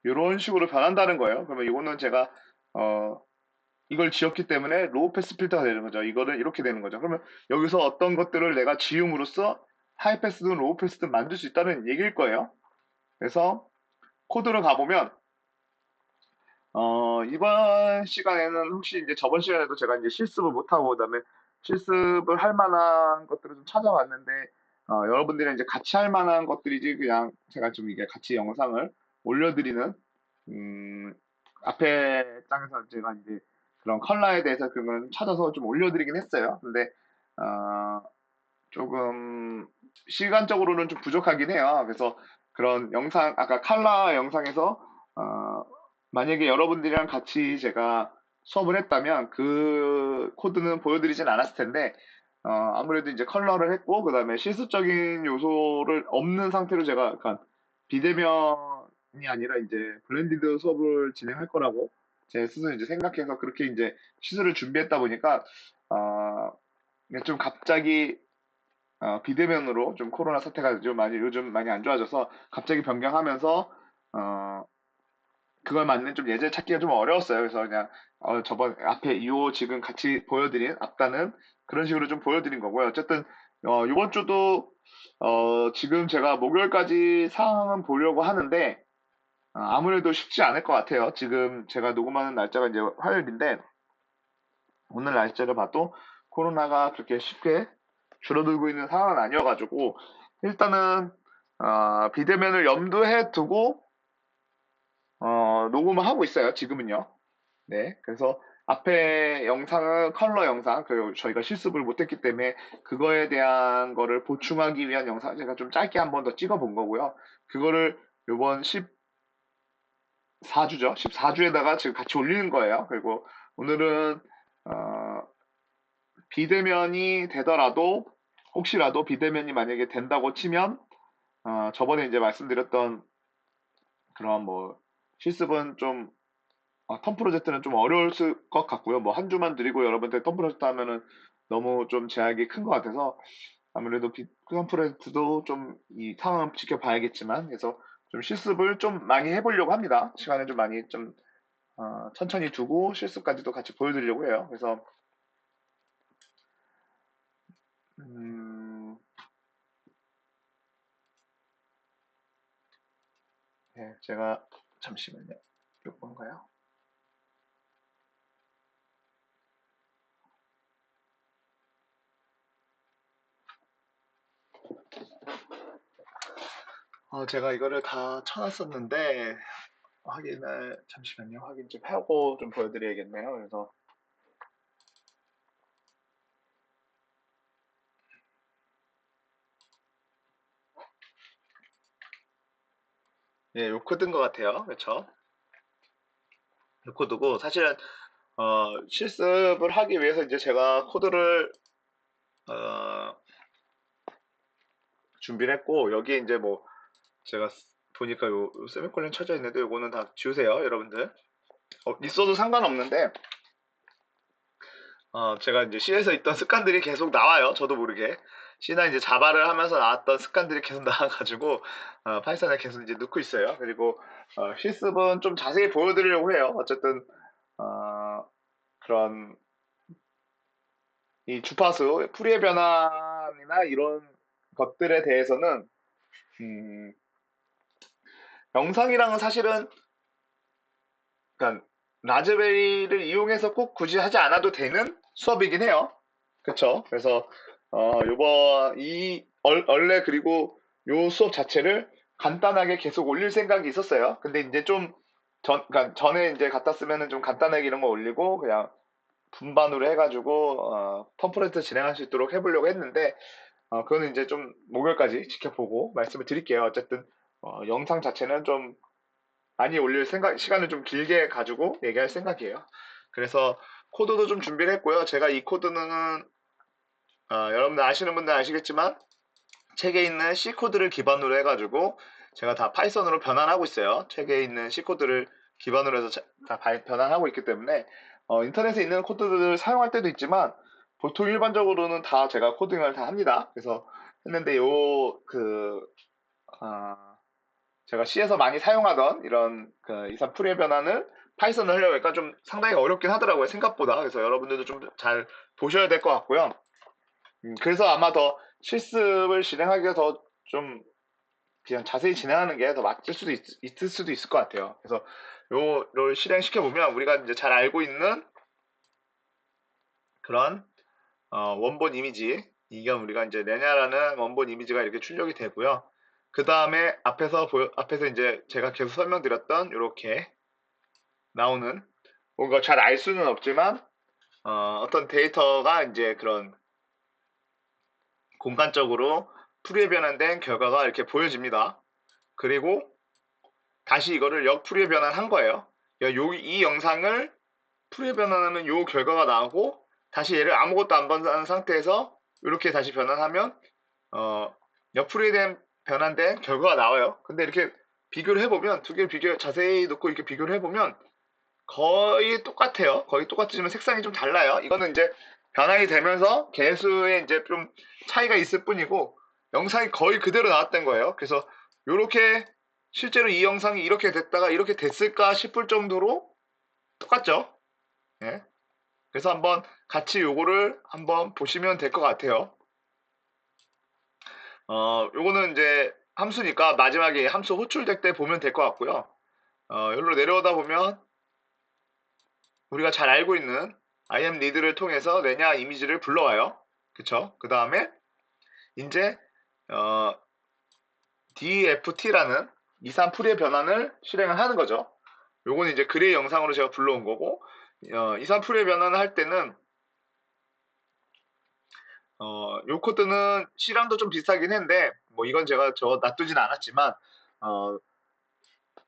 요런 식으로 변한다는 거예요. 그러면 이거는 제가 어 이걸 지웠기 때문에 로우 패스 필터가 되는 거죠. 이거는 이렇게 되는 거죠. 그러면 여기서 어떤 것들을 내가 지움으로써 하이 패스든 로우 패스든 만들 수 있다는 얘기일 거예요. 그래서 코드를 가보면 이번 시간에는 혹시 이제 저번 시간에도 제가 이제 실습을 못하고 그다음에 실습을 할 만한 것들을 좀 찾아봤는데 여러분들이랑 이제 같이 할 만한 것들이지 그냥 제가 좀 이게 같이 영상을 올려드리는 음, 앞에 장에서 제가 이제 그런 컬러에 대해서 그런 걸 찾아서 좀 올려드리긴 했어요. 근데 어, 조금 시간적으로는 좀 부족하긴 해요. 그래서 그런 영상, 아까 칼라 영상에서 어, 만약에 여러분들이랑 같이 제가 수업을 했다면 그 코드는 보여드리진 않았을 텐데 아무래도 이제 컬러를 했고 그다음에 실습적인 요소를 없는 상태로 제가 약간 비대면이 아니라 이제 블렌디드 수업을 진행할 거라고 제 스스로 이제 생각해서 그렇게 이제 시술을 준비했다 보니까 어, 이게 좀 갑자기 비대면으로 좀 코로나 사태가 좀 많이 요즘 많이 안 좋아져서 갑자기 변경하면서 어, 그걸 맞는 좀 예제 찾기가 좀 어려웠어요. 그래서 그냥 저번 앞에 이호 지금 같이 보여드린 앞단은 그런 식으로 좀 보여드린 거고요. 어쨌든 이번 주도 지금 제가 목요일까지 상황은 보려고 하는데 아무래도 쉽지 않을 것 같아요. 지금 제가 녹음하는 날짜가 이제 화요일인데 오늘 날짜를 봐도 코로나가 그렇게 쉽게 줄어들고 있는 상황은 아니어가지고 일단은 비대면을 염두에 두고 녹음을 하고 있어요. 지금은요. 네, 그래서 앞에 영상은 컬러 영상, 그 저희가 실습을 못했기 때문에 그거에 대한 거를 보충하기 위한 영상 제가 좀 짧게 한 번 더 찍어 본 거고요. 그거를 요번 14주죠. 14주에다가 지금 같이 올리는 거예요. 그리고 오늘은 어, 비대면이 되더라도 혹시라도 비대면이 만약에 된다고 치면 저번에 이제 말씀드렸던 그런 뭐 실습은 좀 텀 프로젝트는 좀 어려울 것 같고요. 뭐 한 주만 드리고 여러분들 텀 프로젝트 하면은 너무 좀 제약이 큰 것 같아서 아무래도 텀 프로젝트도 좀 이 상황을 지켜봐야겠지만 그래서 좀 실습을 좀 많이 해보려고 합니다. 시간을 좀 많이 좀 천천히 두고 실습까지도 같이 보여드리려고 해요. 그래서 음, 네, 제가 잠시만요. 몇 번가요? 제가 이거를 다 쳐놨었는데 확인을 잠시만요. 확인 좀 하고 좀 보여드려야겠네요. 그래서 예, 요 코드인 것 같아요. 그렇죠? 요 코드고 사실은 실습을 하기 위해서 이제 제가 코드를 어, 준비를 했고 여기에 이제 뭐 제가 보니까 요 세미콜론 쳐져 있는데 요거는 다 지우세요, 여러분들. 있어도 상관없는데 제가 이제 C에서 있던 습관들이 계속 나와요. 저도 모르게. C나 이제 자바를 하면서 나왔던 습관들이 계속 나와가지고, 파이썬에 계속 이제 넣고 있어요. 그리고, 실습은 좀 자세히 보여드리려고 해요. 어쨌든, 어, 그런, 이 주파수, 풀이의 변환이나 이런 것들에 대해서는, 음, 영상이랑은 사실은, 그러니까, 라즈베리를 이용해서 꼭 굳이 하지 않아도 되는 수업이긴 해요. 그쵸? 그래서, 원래 그리고 요 수업 자체를 간단하게 계속 올릴 생각이 있었어요. 근데 이제 좀 그러니까 전에 이제 갖다 쓰면은 좀 간단하게 이런 거 올리고 그냥 분반으로 해가지고 텀플레트 진행할 수 있도록 해보려고 했는데 그거는 이제 좀 목요일까지 지켜보고 말씀을 드릴게요. 어쨌든 영상 자체는 좀 많이 올릴 시간을 좀 길게 가지고 얘기할 생각이에요. 그래서 코드도 좀 준비를 했고요. 제가 이 코드는 여러분들 아시는 분들 아시겠지만 책에 있는 C 코드를 기반으로 해가지고 제가 다 파이썬으로 변환하고 있어요. 책에 있는 C 코드를 기반으로 해서 다 변환하고 있기 때문에 인터넷에 있는 코드들을 사용할 때도 있지만 보통 일반적으로는 다 제가 코딩을 다 합니다. 그래서 했는데 제가 C에서 많이 사용하던 이런 이산 풀이의 변환을 파이썬을 하려고 하니까 좀 상당히 어렵긴 하더라고요. 생각보다. 그래서 여러분들도 좀 잘 보셔야 될 것 같고요. 그래서 아마 더 실습을 진행하기가 더 좀 그냥 자세히 진행하는 게 더 맞을 수도 있을 수도 있을 것 같아요. 그래서 요를 실행시켜 보면 우리가 이제 잘 알고 있는 그런 원본 이미지 이게 우리가 이제 레냐라는 원본 이미지가 이렇게 출력이 되고요. 그 다음에 앞에서 이제 제가 계속 설명드렸던 이렇게 나오는 뭔가 잘 알 수는 없지만 어떤 데이터가 이제 그런 공간적으로 풀이에 변환된 결과가 이렇게 보여집니다. 그리고 다시 이거를 역풀이에 변환한 거예요. 이 영상을 풀이에 변환하면 요 결과가 나오고 다시 얘를 아무것도 안 변환한 상태에서 이렇게 다시 변환하면 역풀이에 대한 변환된 결과가 나와요. 근데 이렇게 비교를 해보면 두 개를 자세히 놓고 이렇게 비교를 해보면 거의 똑같아요. 거의 똑같지만 색상이 좀 달라요. 이거는 이제 변환이 되면서 개수에 이제 좀 차이가 있을 뿐이고 영상이 거의 그대로 나왔던 거예요. 그래서 이렇게 실제로 이 영상이 이렇게 됐다가 이렇게 됐을까 싶을 정도로 똑같죠. 예. 그래서 한번 같이 요거를 한번 보시면 될 것 같아요. 요거는 이제 함수니까 마지막에 함수 호출될 때 보면 될 것 같고요. 여기로 내려오다 보면 우리가 잘 알고 있는 imNeed를 통해서 레냐 이미지를 불러와요. 그쵸? 그 다음에 이제 DFT라는 이산 풀이의 변환을 실행을 하는 거죠. 요거는 이제 그레이 영상으로 제가 불러온 거고 이산 풀이의 변환을 할 때는 요 코드는 C랑도 좀 비슷하긴 했는데 뭐 이건 제가 놔두진 않았지만 어,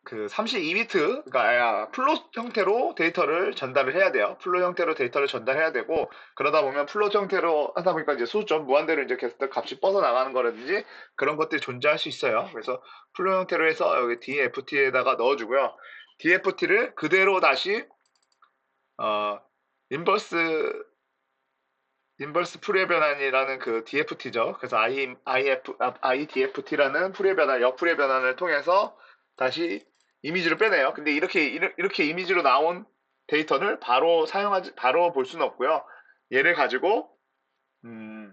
그 32비트, 그러니까 플롯 형태로 데이터를 전달을 해야 돼요. 플롯 형태로 데이터를 전달해야 되고 그러다 보면 플롯 형태로 하다 보니까 이제 수점 무한대로 이제 계속 값이 뻗어 나가는 거라든지 그런 것들이 존재할 수 있어요. 그래서 플롯 형태로 해서 여기 DFT에다가 넣어주고요. DFT를 그대로 다시 어, 인버스 풀이의 변환이라는 그 DFT죠. 그래서 IDFT라는 풀이의 변환, 역풀이의 변환을 통해서 다시 이미지를 빼내요. 근데 이렇게 이미지로 나온 데이터를 바로 볼 수는 없고요. 얘를 가지고, 음,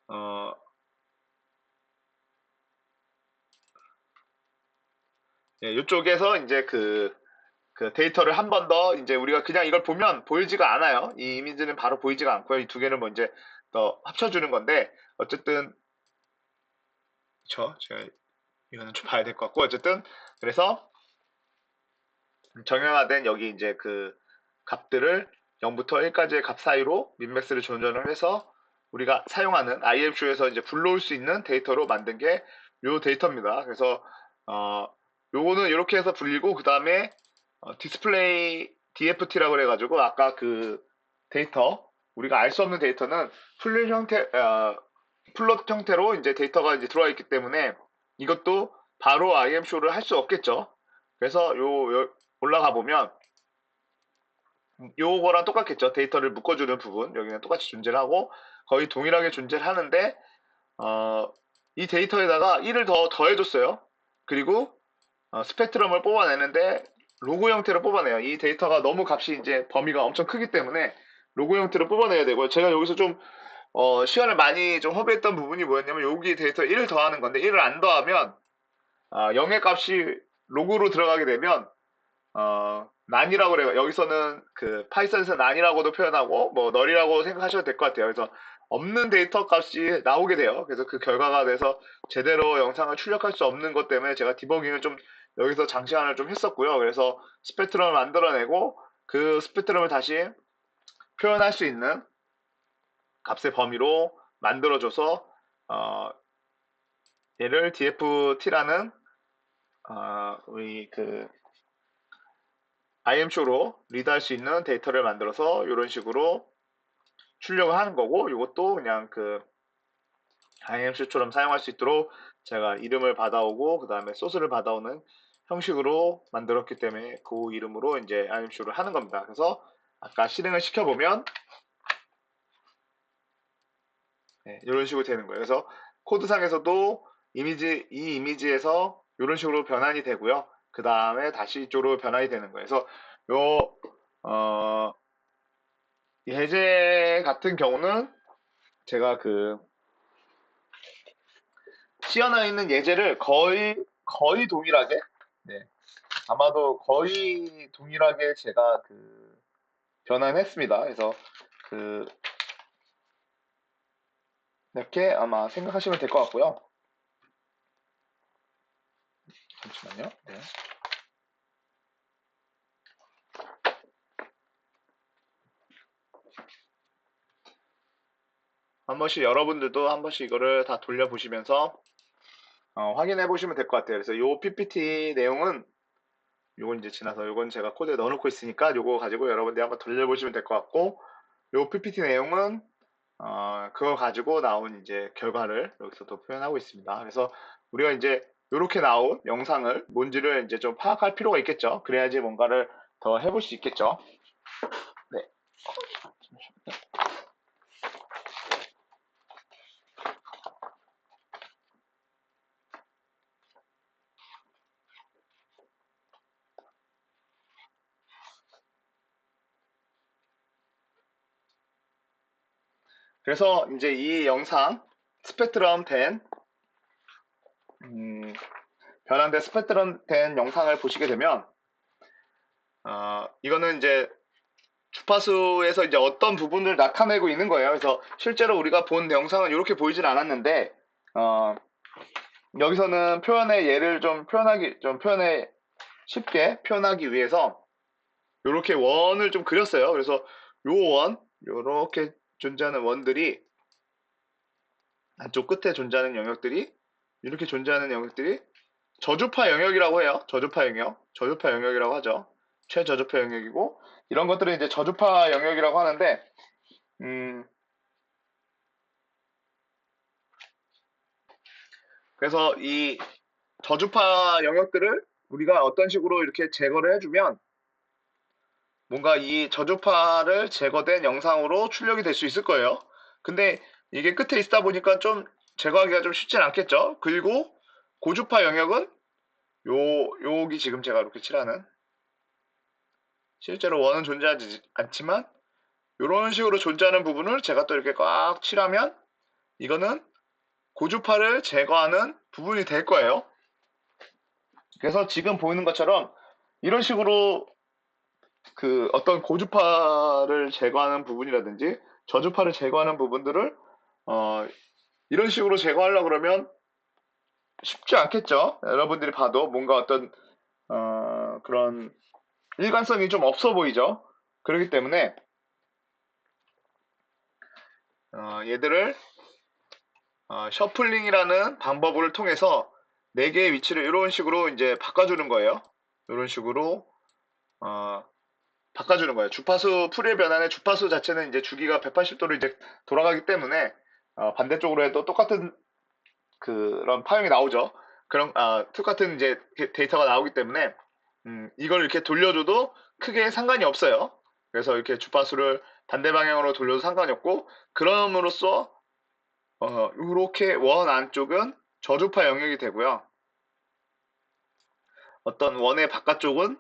어, 예, 이쪽에서 이제 그 데이터를 한 번 더 이제 우리가 그냥 이걸 보면 보이지가 않아요. 이 이미지는 바로 보이지가 않고요. 이 두 개를 뭐 이제 더 합쳐주는 건데, 어쨌든, 제가 이거는 좀 봐야 될 것 같고, 어쨌든, 그래서 정형화된 여기 이제 그 값들을 0부터 1까지의 값 사이로 민맥스를 조정을 해서 우리가 사용하는 IMC에서 이제 불러올 수 있는 데이터로 만든 게 요 데이터입니다. 그래서 요거는 이렇게 해서 불리고 그 다음에 디스플레이 DFT라고 해가지고 아까 그 데이터 우리가 알 수 없는 데이터는 플롯 형태로 이제 데이터가 이제 들어와 있기 때문에 이것도 바로 IMC를 할 수 없겠죠. 그래서 올라가 보면 요거랑 똑같겠죠. 데이터를 묶어주는 부분 여기는 똑같이 존재를 하고 거의 동일하게 존재를 하는데 이 데이터에다가 1을 더 더해줬어요. 그리고 스펙트럼을 뽑아내는데 로그 형태로 뽑아내요. 이 데이터가 너무 값이 이제 범위가 엄청 크기 때문에 로그 형태로 뽑아내야 되고요. 제가 여기서 좀 시간을 많이 좀 허비했던 부분이 뭐였냐면 여기 데이터 1을 더하는 건데 1을 안 더하면 0의 값이 로그로 들어가게 되면 난이라고 그래요. 여기서는 그 파이썬에서 난이라고도 표현하고 뭐 널이라고 생각하셔도 될 것 같아요. 그래서 없는 데이터 값이 나오게 돼요. 그래서 그 결과가 돼서 제대로 영상을 출력할 수 없는 것 때문에 제가 디버깅을 좀 여기서 장시간을 좀 했었고요. 그래서 스펙트럼을 만들어내고 그 스펙트럼을 다시 표현할 수 있는 값의 범위로 만들어줘서 어, 얘를 DFT라는 우리 그 IM쇼로 리드할 수 있는 데이터를 만들어서 이런 식으로 출력을 하는 거고 이것도 그냥 그 IMC처럼 사용할 수 있도록 제가 이름을 받아오고 그 다음에 소스를 받아오는 형식으로 만들었기 때문에 그 이름으로 이제 IMC를 하는 겁니다. 그래서 아까 실행을 시켜보면 네, 이런 식으로 되는 거예요. 그래서 코드상에서도 이 이미지에서 이런 식으로 변환이 되고요. 그 다음에 다시 이쪽으로 변환이 되는 거예요. 그래서 요, 어, 이 해제 같은 경우는 제가 그 시연하에 있는 예제를 거의 동일하게, 네, 아마도 거의 동일하게 제가 그 변환했습니다. 그래서 그 이렇게 아마 생각하시면 될 것 같고요. 잠시만요. 네. 한 번씩 여러분들도 한 번씩 이거를 다 돌려보시면서 확인해 보시면 될 것 같아요. 그래서 요 PPT 내용은 요건 이제 지나서 요건 제가 코드에 넣어놓고 있으니까 요거 가지고 여러분들이 한번 돌려보시면 될 것 같고 요 PPT 내용은 그거 가지고 나온 이제 결과를 여기서 또 표현하고 있습니다. 그래서 우리가 이제 이렇게 나온 영상을 뭔지를 이제 좀 파악할 필요가 있겠죠. 그래야지 뭔가를 더 해볼 수 있겠죠. 네. 그래서 이제 이 영상 스펙트럼 된 변환된 스펙트럼 된 영상을 보시게 되면 이거는 이제 주파수에서 이제 어떤 부분을 나타내고 있는 거예요. 그래서 실제로 우리가 본 영상은 이렇게 보이진 않았는데 어, 여기서는 표현의 예를 좀 표현에 쉽게 표현하기 위해서 이렇게 원을 좀 그렸어요. 그래서 요 원, 요렇게 존재하는 원들이 안쪽 끝에 존재하는 영역들이 이렇게 존재하는 영역들이 저주파 영역이라고 해요. 저주파 영역이라고 하죠. 최저주파 영역이고 이런 것들은 이제 저주파 영역이라고 하는데 음, 그래서 이 저주파 영역들을 우리가 어떤 식으로 이렇게 제거를 해주면 뭔가 이 저주파를 제거된 영상으로 출력이 될 수 있을 거예요. 근데 이게 끝에 있다 보니까 좀 제거하기가 좀 쉽진 않겠죠. 그리고 고주파 영역은 여기 지금 제가 이렇게 칠하는 실제로 원은 존재하지 않지만 이런 식으로 존재하는 부분을 제가 또 이렇게 꽉 칠하면 이거는 고주파를 제거하는 부분이 될 거예요. 그래서 지금 보이는 것처럼 이런 식으로 그 어떤 고주파를 제거하는 부분이라든지 저주파를 제거하는 부분들을 어, 이런 식으로 제거하려고 그러면 쉽지 않겠죠. 여러분들이 봐도 뭔가 어떤 그런 일관성이 좀 없어 보이죠. 그렇기 때문에 얘들을 셔플링이라는 방법을 통해서 네 개의 위치를 이런 식으로 이제 바꿔주는 거예요. 이런 식으로 어, 바꿔주는 거예요. 주파수 풀이의 변환의 주파수 자체는 이제 주기가 180도로 이제 돌아가기 때문에 반대쪽으로 해도 똑같은 그런 파형이 나오죠. 그런 똑같은 이제 데이터가 나오기 때문에 이걸 이렇게 돌려줘도 크게 상관이 없어요. 그래서 이렇게 주파수를 반대 방향으로 돌려도 상관이 없고 그럼으로써 이렇게 원 안쪽은 저주파 영역이 되고요. 어떤 원의 바깥쪽은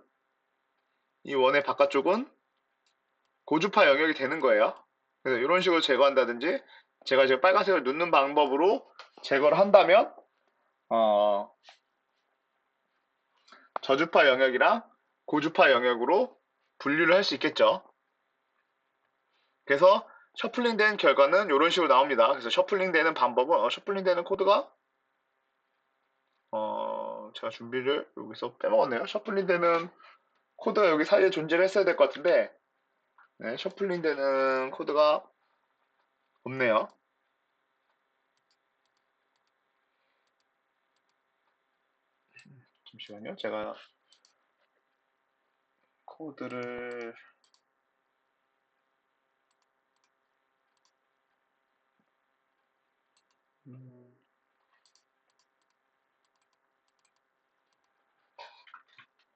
이 원의 바깥쪽은 고주파 영역이 되는 거예요. 그래서 이런 식으로 제거한다든지 제가 지금 빨간색을 넣는 방법으로 제거를 한다면 어, 저주파 영역이랑 고주파 영역으로 분류를 할 수 있겠죠. 그래서 셔플링된 결과는 이런 식으로 나옵니다. 그래서 셔플링되는 방법은 셔플링되는 코드가 제가 준비를 여기서 빼먹었네요. 셔플링되는 코드가 여기 사이에 존재를 했어야 될 것 같은데 네, 셔플링되는 코드가 없네요. 잠시만요. 제가 코드를 음,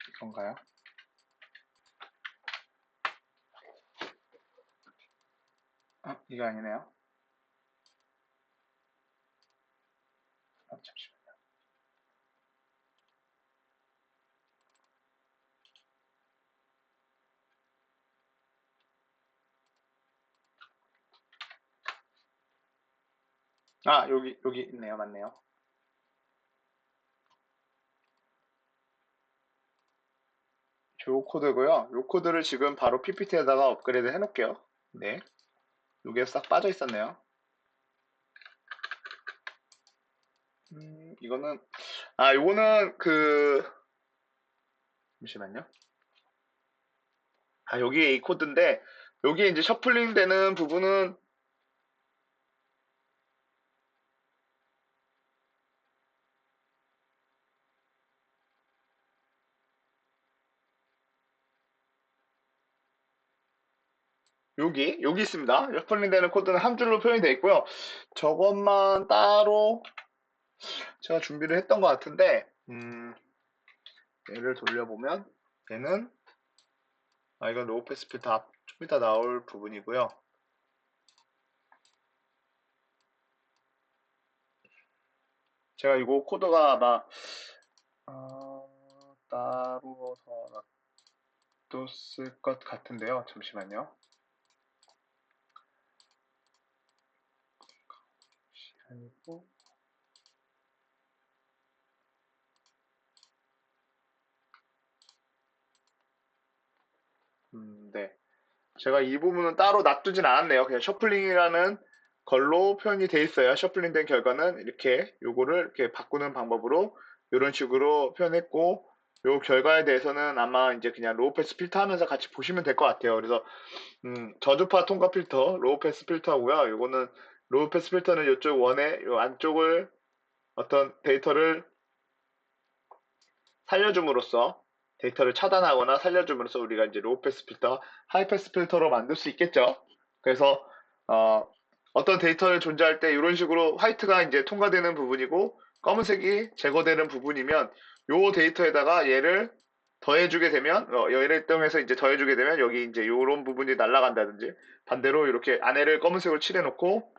이건가요? 이거 아니네요. 잠시만요. 여기 있네요. 맞네요. 요 코드고요. 요 코드를 지금 바로 PPT에다가 업그레이드 해놓을게요. 네. 요게 싹 빠져 있었네요. 이거는, 요거는 잠시만요. 여기에 이 코드인데, 여기에 이제 셔플링 되는 부분은, 여기 있습니다. 셔플링 되는 코드는 한 줄로 표현이 되어 있고요. 저것만 따로 제가 준비를 했던 것 같은데, 얘를 돌려보면, 얘는, 이건 로우 패스 필터 좀 이따 나올 부분이고요. 제가 이거 코드가 아마, 따로 놔뒀을 것 같은데요. 잠시만요. 아니고, 네. 제가 이 부분은 따로 놔두진 않았네요. 그냥 셔플링이라는 걸로 표현이 돼 있어요. 셔플링 된 결과는 이렇게 요거를 이렇게 바꾸는 방법으로 이런 식으로 표현했고 요 결과에 대해서는 아마 이제 그냥 로우 패스 필터 하면서 같이 보시면 될 것 같아요. 그래서 저주파 통과 필터, 로우 패스 필터고요. 요거는 로우 패스 필터는 이쪽 원의 요 안쪽을 어떤 데이터를 살려줌으로써 데이터를 차단하거나 살려줌으로써 우리가 이제 로우 패스 필터, 하이 패스 필터로 만들 수 있겠죠. 그래서 어, 어떤 데이터를 존재할 때 이런 식으로 화이트가 이제 통과되는 부분이고 검은색이 제거되는 부분이면 요 데이터에다가 얘를 더해주게 되면 얘를 통해서 이제 더해주게 되면 여기 이제 요런 부분이 날아간다든지 반대로 이렇게 안에를 검은색으로 칠해놓고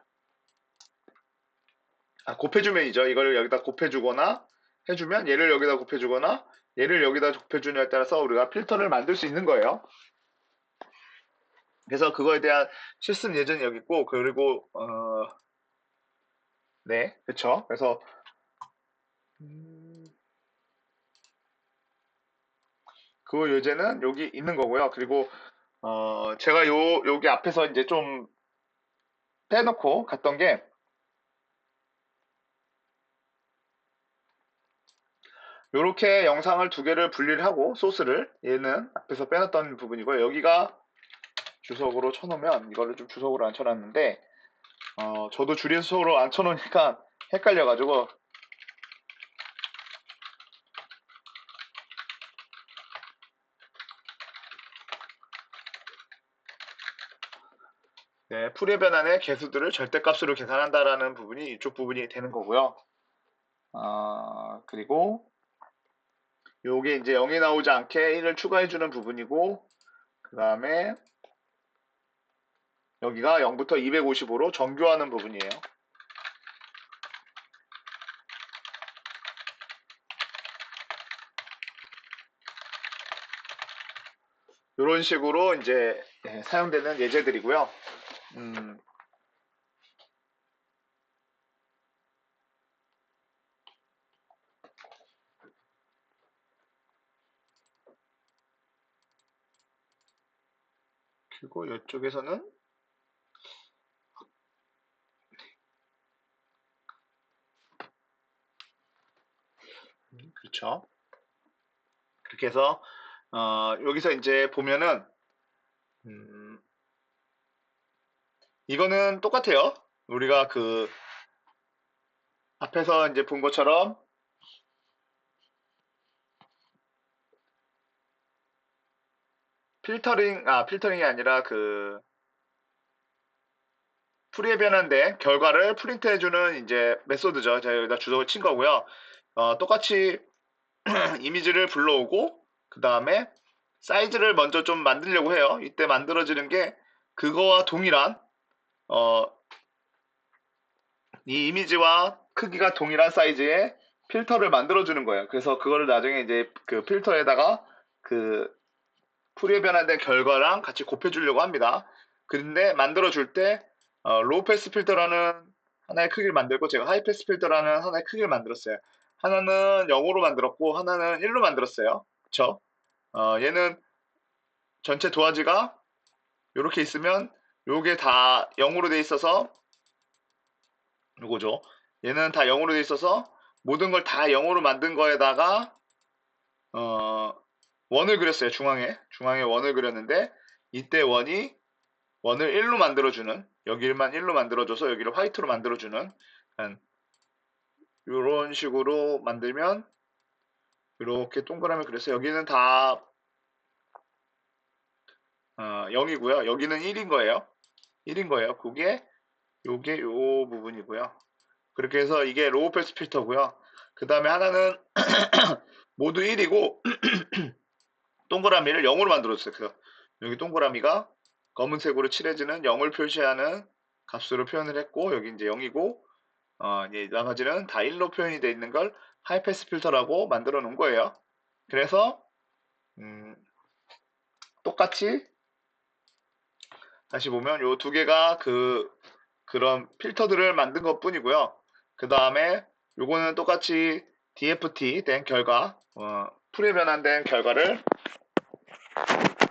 곱해주면이죠. 이걸 여기다 곱해주거나 해주면 얘를 여기다 곱해주거나 얘를 여기다 곱해주냐에 따라서 우리가 필터를 만들 수 있는 거예요. 그래서 그거에 대한 실습 예제는 여기 있고 그리고 네, 그쵸. 그래서 그 예제는 여기 있는 거고요. 그리고 제가 여기 앞에서 이제 좀 빼놓고 갔던 게 요렇게 영상을 두 개를 분리를 하고 소스를 얘는 앞에서 빼놨던 부분이고요. 여기가 주석으로 쳐놓으면 이거를 좀 주석으로 안 쳐놨는데 저도 주리수로 안 쳐놓으니까 헷갈려가지고, 네, 풀의 변환의 개수들을 절대값으로 계산한다라는 부분이 이쪽 부분이 되는 거고요. 그리고 요게 이제 0이 나오지 않게 1을 추가해주는 부분이고, 그 다음에 여기가 0부터 255로 정교하는 부분이에요. 이런 식으로 이제 사용되는 예제들이고요. 음, 그리고 이쪽에서는 그렇죠. 그렇게 해서 여기서 이제 보면은 음, 이거는 똑같아요. 우리가 그 앞에서 이제 본 것처럼 필터링이 아니라 그 풀이에 변환된 결과를 프린트해주는 이제 메소드죠. 제가 여기다 주석을 친 거고요. 똑같이 이미지를 불러오고 그 다음에 사이즈를 먼저 좀 만들려고 해요. 이때 만들어지는 게 그거와 동일한 어, 이 이미지와 크기가 동일한 사이즈의 필터를 만들어주는 거예요. 그래서 그거를 나중에 이제 그 필터에다가 그 풀이에 변환된 결과랑 같이 곱해주려고 합니다. 그런데 만들어줄 때 로우 패스 필터라는 하나의 크기를 만들고 제가 하이 패스 필터라는 하나의 크기를 만들었어요. 하나는 0으로 만들었고 하나는 1로 만들었어요. 그쵸? 얘는 전체 도화지가 이렇게 있으면 요게 다 0으로 돼 있어서 요거죠. 얘는 다 0으로 돼 있어서 모든 걸 다 0으로 만든 거에다가 어, 원을 그렸어요. 중앙에 원을 그렸는데 이때 원을 1로 만들어주는 여기만 1로 만들어줘서 여기를 화이트로 만들어주는 이런 식으로 만들면 이렇게 동그라미 그렸어요. 여기는 다 0이고요. 여기는 1인 거예요. 1인 거예요. 요게 요 부분이고요. 그렇게 해서 이게 로우 패스 필터고요. 그 다음에 하나는 모두 1이고 동그라미를 0으로 만들어줬어요. 그래서 여기 동그라미가 검은색으로 칠해지는 0을 표시하는 값으로 표현을 했고 여기 이제 0이고 이제 나머지는 다 1로 표현이 되어 있는 걸 하이패스 필터라고 만들어 놓은 거예요. 그래서 음, 똑같이 다시 보면 요 두 개가 그런 필터들을 만든 것 뿐이고요. 그 다음에 요거는 똑같이 DFT 된 결과, 풀에 변환된 결과를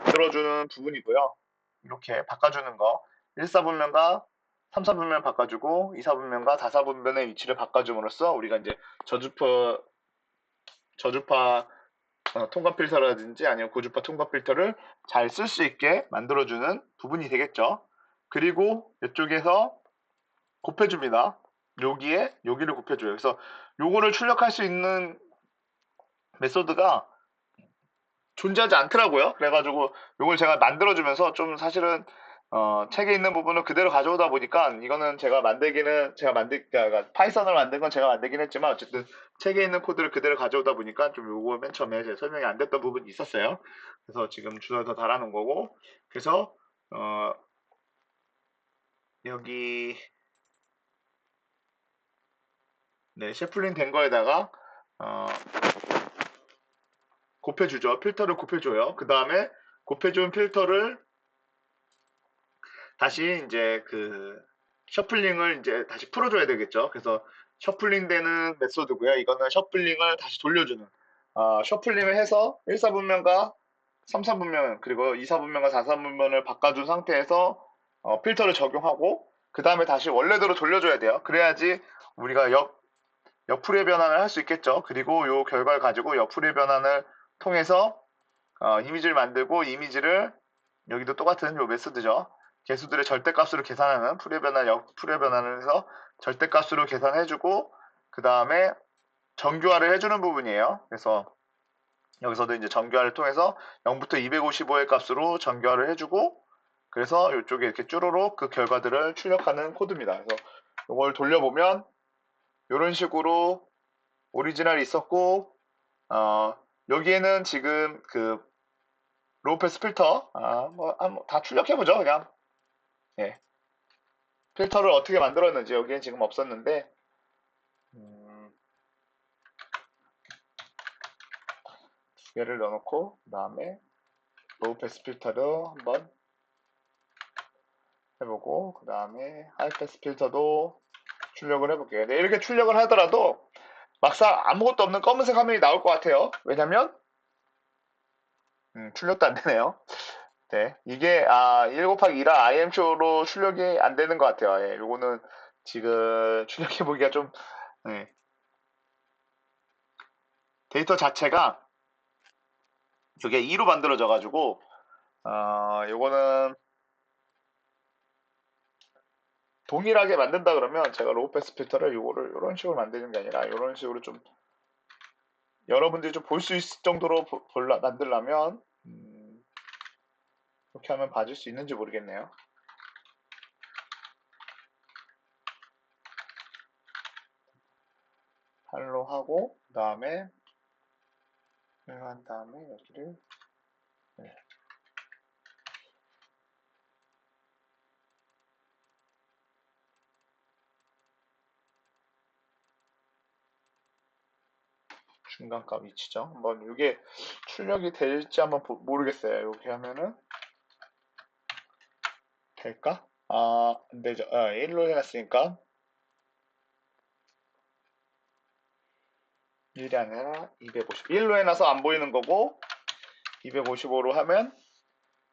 만들어주는 부분이고요. 이렇게 바꿔주는 거. 1사분면과 3사분면 바꿔주고 2사분면과 4사분면의 위치를 바꿔줌으로써 우리가 이제 저주파 통과 필터라든지 아니면 고주파 통과 필터를 잘 쓸 수 있게 만들어주는 부분이 되겠죠. 그리고 이쪽에서 곱해줍니다. 여기를 곱해줘요. 그래서 요거를 출력할 수 있는 메소드가 존재하지 않더라고요. 그래가지고 요걸 제가 만들어주면서 좀 사실은 책에 있는 부분을 그대로 가져오다 보니까 이거는 그러니까 파이썬을 만든 건 제가 만들긴 했지만 어쨌든 책에 있는 코드를 그대로 가져오다 보니까 좀 요거 맨 처음에 제 설명이 안 됐던 부분이 있었어요. 그래서 지금 주소를 더 달아놓은 거고 그래서 어, 여기 네, 셰플린 된 거에다가 어, 곱해주죠. 필터를 곱해줘요. 그 다음에 곱해준 필터를 다시 이제 그 셔플링을 이제 다시 풀어줘야 되겠죠. 그래서 셔플링 되는 메소드고요. 이거는 셔플링을 다시 돌려주는 셔플링을 해서 1사분면과 3사분면 그리고 2사분면과 4사분면을 바꿔준 상태에서 필터를 적용하고 그 다음에 다시 원래대로 돌려줘야 돼요. 그래야지 우리가 옆풀이 변환을 할 수 있겠죠. 그리고 이 결과를 가지고 옆풀이 변환을 통해서 이미지를 만들고 이미지를 여기도 똑같은 요 메소드죠. 개수들의 절대값으로 계산하는 풀이 변환을 해서 절대값으로 계산해주고 그 다음에 정규화를 해주는 부분이에요. 그래서 여기서도 이제 정규화를 통해서 0부터 255의 값으로 정규화를 해주고 그래서 이쪽에 이렇게 쭈루룩 그 결과들을 출력하는 코드입니다. 그래서 이걸 돌려보면 이런 식으로 오리지널이 있었고 여기에는 지금 그 로우 패스 필터 다 출력해보죠 그냥. 예. 필터를 어떻게 만들었는지 여기엔 지금 없었는데 음, 두 개를 넣어놓고 그 다음에 로우 패스 필터도 한번 해보고 그 다음에 하이 패스 필터도 출력을 해볼게요. 네, 이렇게 출력을 하더라도 막상 아무것도 없는 검은색 화면이 나올 것 같아요. 왜냐면 출력도 안 되네요. 네. 이게, 1 곱하기 2라 IM쇼로 출력이 안 되는 것 같아요. 예, 요거는 지금 출력해보기가 좀, 네. 데이터 자체가 이게 2로 만들어져가지고, 요거는 동일하게 만든다 그러면 제가 로우 패스 필터를 요거를 이런 식으로 만드는 게 아니라 이런 식으로 좀 여러분들이 좀 볼 수 있을 정도로 만들려면, 이렇게 하면 봐줄 수 있는지 모르겠네요. 팔로 하고, 그 다음에, 한 다음에 여기를, 네, 중간값 위치죠. 한번 이게 출력이 될지 한번 모르겠어요. 이렇게 하면은 될까? 안 되죠. 1로 해놨으니까 1이 아니라 250. 1로 해놔서 안 보이는 거고 255로 하면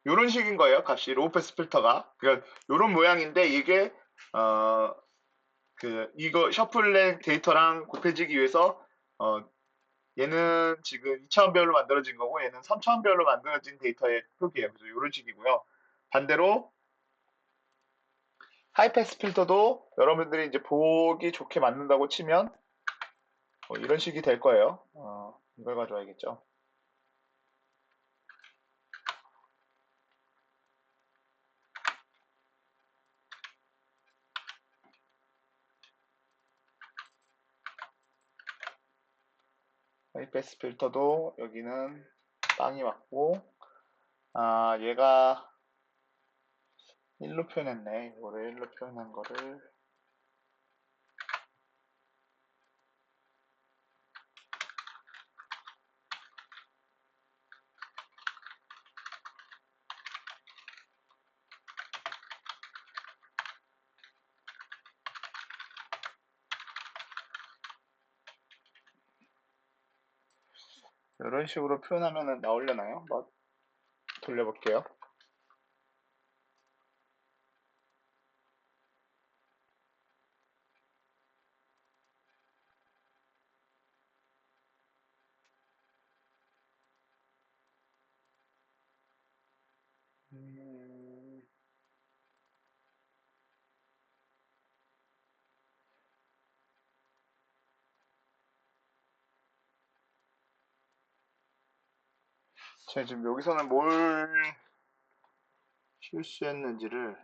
이런 식인 거예요. 값이 로우 패스 필터가. 그러니까 이런 모양인데 이게 어, 이거 셔플렉 데이터랑 곱해지기 위해서 어, 얘는 지금 2차원별로 만들어진 거고 얘는 3차원별로 만들어진 데이터의 표기예요. 그래서 이런 식이고요. 반대로 하이패스 필터도 여러분들이 이제 보기 좋게 만든다고 치면 이런 식이 될 거예요. 이걸 가져와야겠죠. 하이패스 필터도 여기는 땅이 맞고 얘가 1로 표현했네. 이거를 1로 표현한 거를 이런 식으로 표현하면 나오려나요? 한번 돌려볼게요. 음, 제가 지금 여기서는 뭘 실수했는지를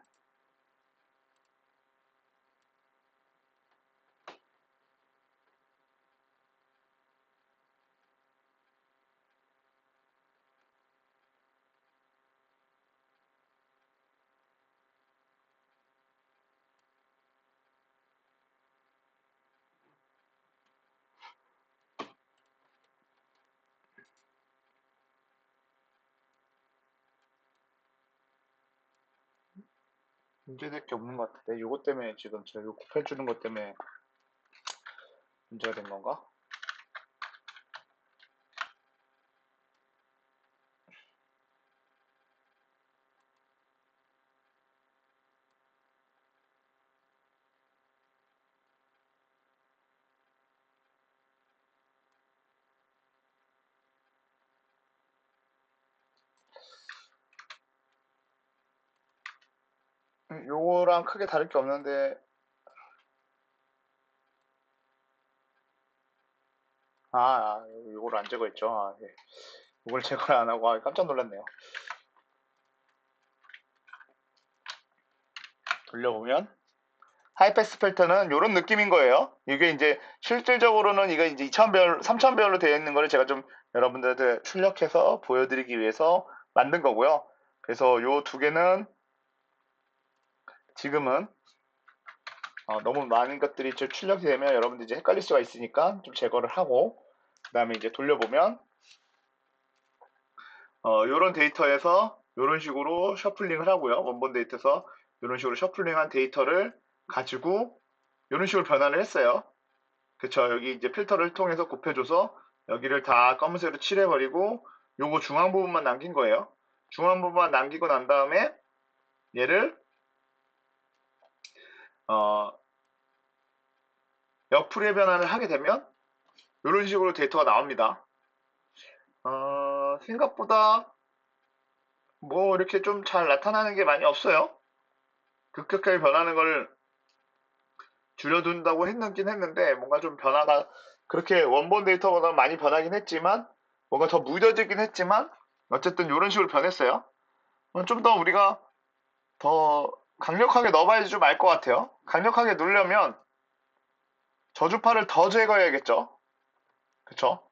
문제될 게 없는 것 같은데 이것 때문에 지금 제가 이거 곱해주는 것 때문에 문제가 된 건가? 요거랑 크게 다를 게 없는데 요걸 안 제거했죠. 예. 이걸 제거를 안 하고 깜짝 놀랐네요. 돌려보면 하이패스 필터는 이런 느낌인 거예요. 이게 이제 실질적으로는 이거 이제 2차원별, 3차원별로 되어 있는 거를 제가 좀 여러분들한테 출력해서 보여드리기 위해서 만든 거고요. 그래서 요 두 개는 지금은 너무 많은 것들이 출력이 되면 여러분들 이제 헷갈릴 수가 있으니까 좀 제거를 하고 그 다음에 이제 돌려보면 요런 데이터에서 요런 식으로 셔플링을 하고요. 원본 데이터에서 요런 식으로 셔플링한 데이터를 가지고 요런 식으로 변환을 했어요. 그쵸. 여기 이제 필터를 통해서 곱해줘서 여기를 다 검은색으로 칠해버리고 요거 중앙 부분만 남긴 거예요. 중앙 부분만 남기고 난 다음에 얘를 역풀이의 변환을 하게 되면 이런 식으로 데이터가 나옵니다. 생각보다 뭐 이렇게 좀 잘 나타나는 게 많이 없어요. 급격하게 변하는 걸 줄여둔다고 했긴 했는데 뭔가 좀 변화가 그렇게 원본 데이터보다 많이 변하긴 했지만 뭔가 더 무뎌지긴 했지만 어쨌든 이런 식으로 변했어요. 좀 더 우리가 더 강력하게 넣어봐야지 좀 알 것 같아요. 강력하게 누르려면 저주파를 더 제거해야겠죠. 그쵸?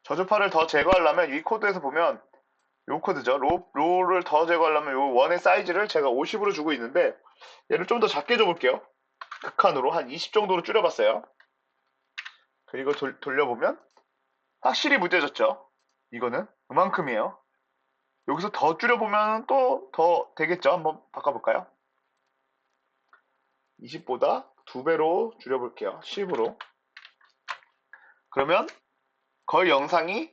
저주파를 더 제거하려면 이 코드에서 보면 요 코드죠. 로를 더 제거하려면 요 원의 사이즈를 제가 50으로 주고 있는데 얘를 좀 더 작게 줘볼게요. 극한으로 한 20 정도로 줄여봤어요. 그리고 돌려보면 확실히 무뎌졌죠. 이거는 그만큼이에요. 여기서 더 줄여보면 또 더 되겠죠. 한번 바꿔볼까요? 20보다 2배로 줄여볼게요. 10으로. 그러면 거의 영상이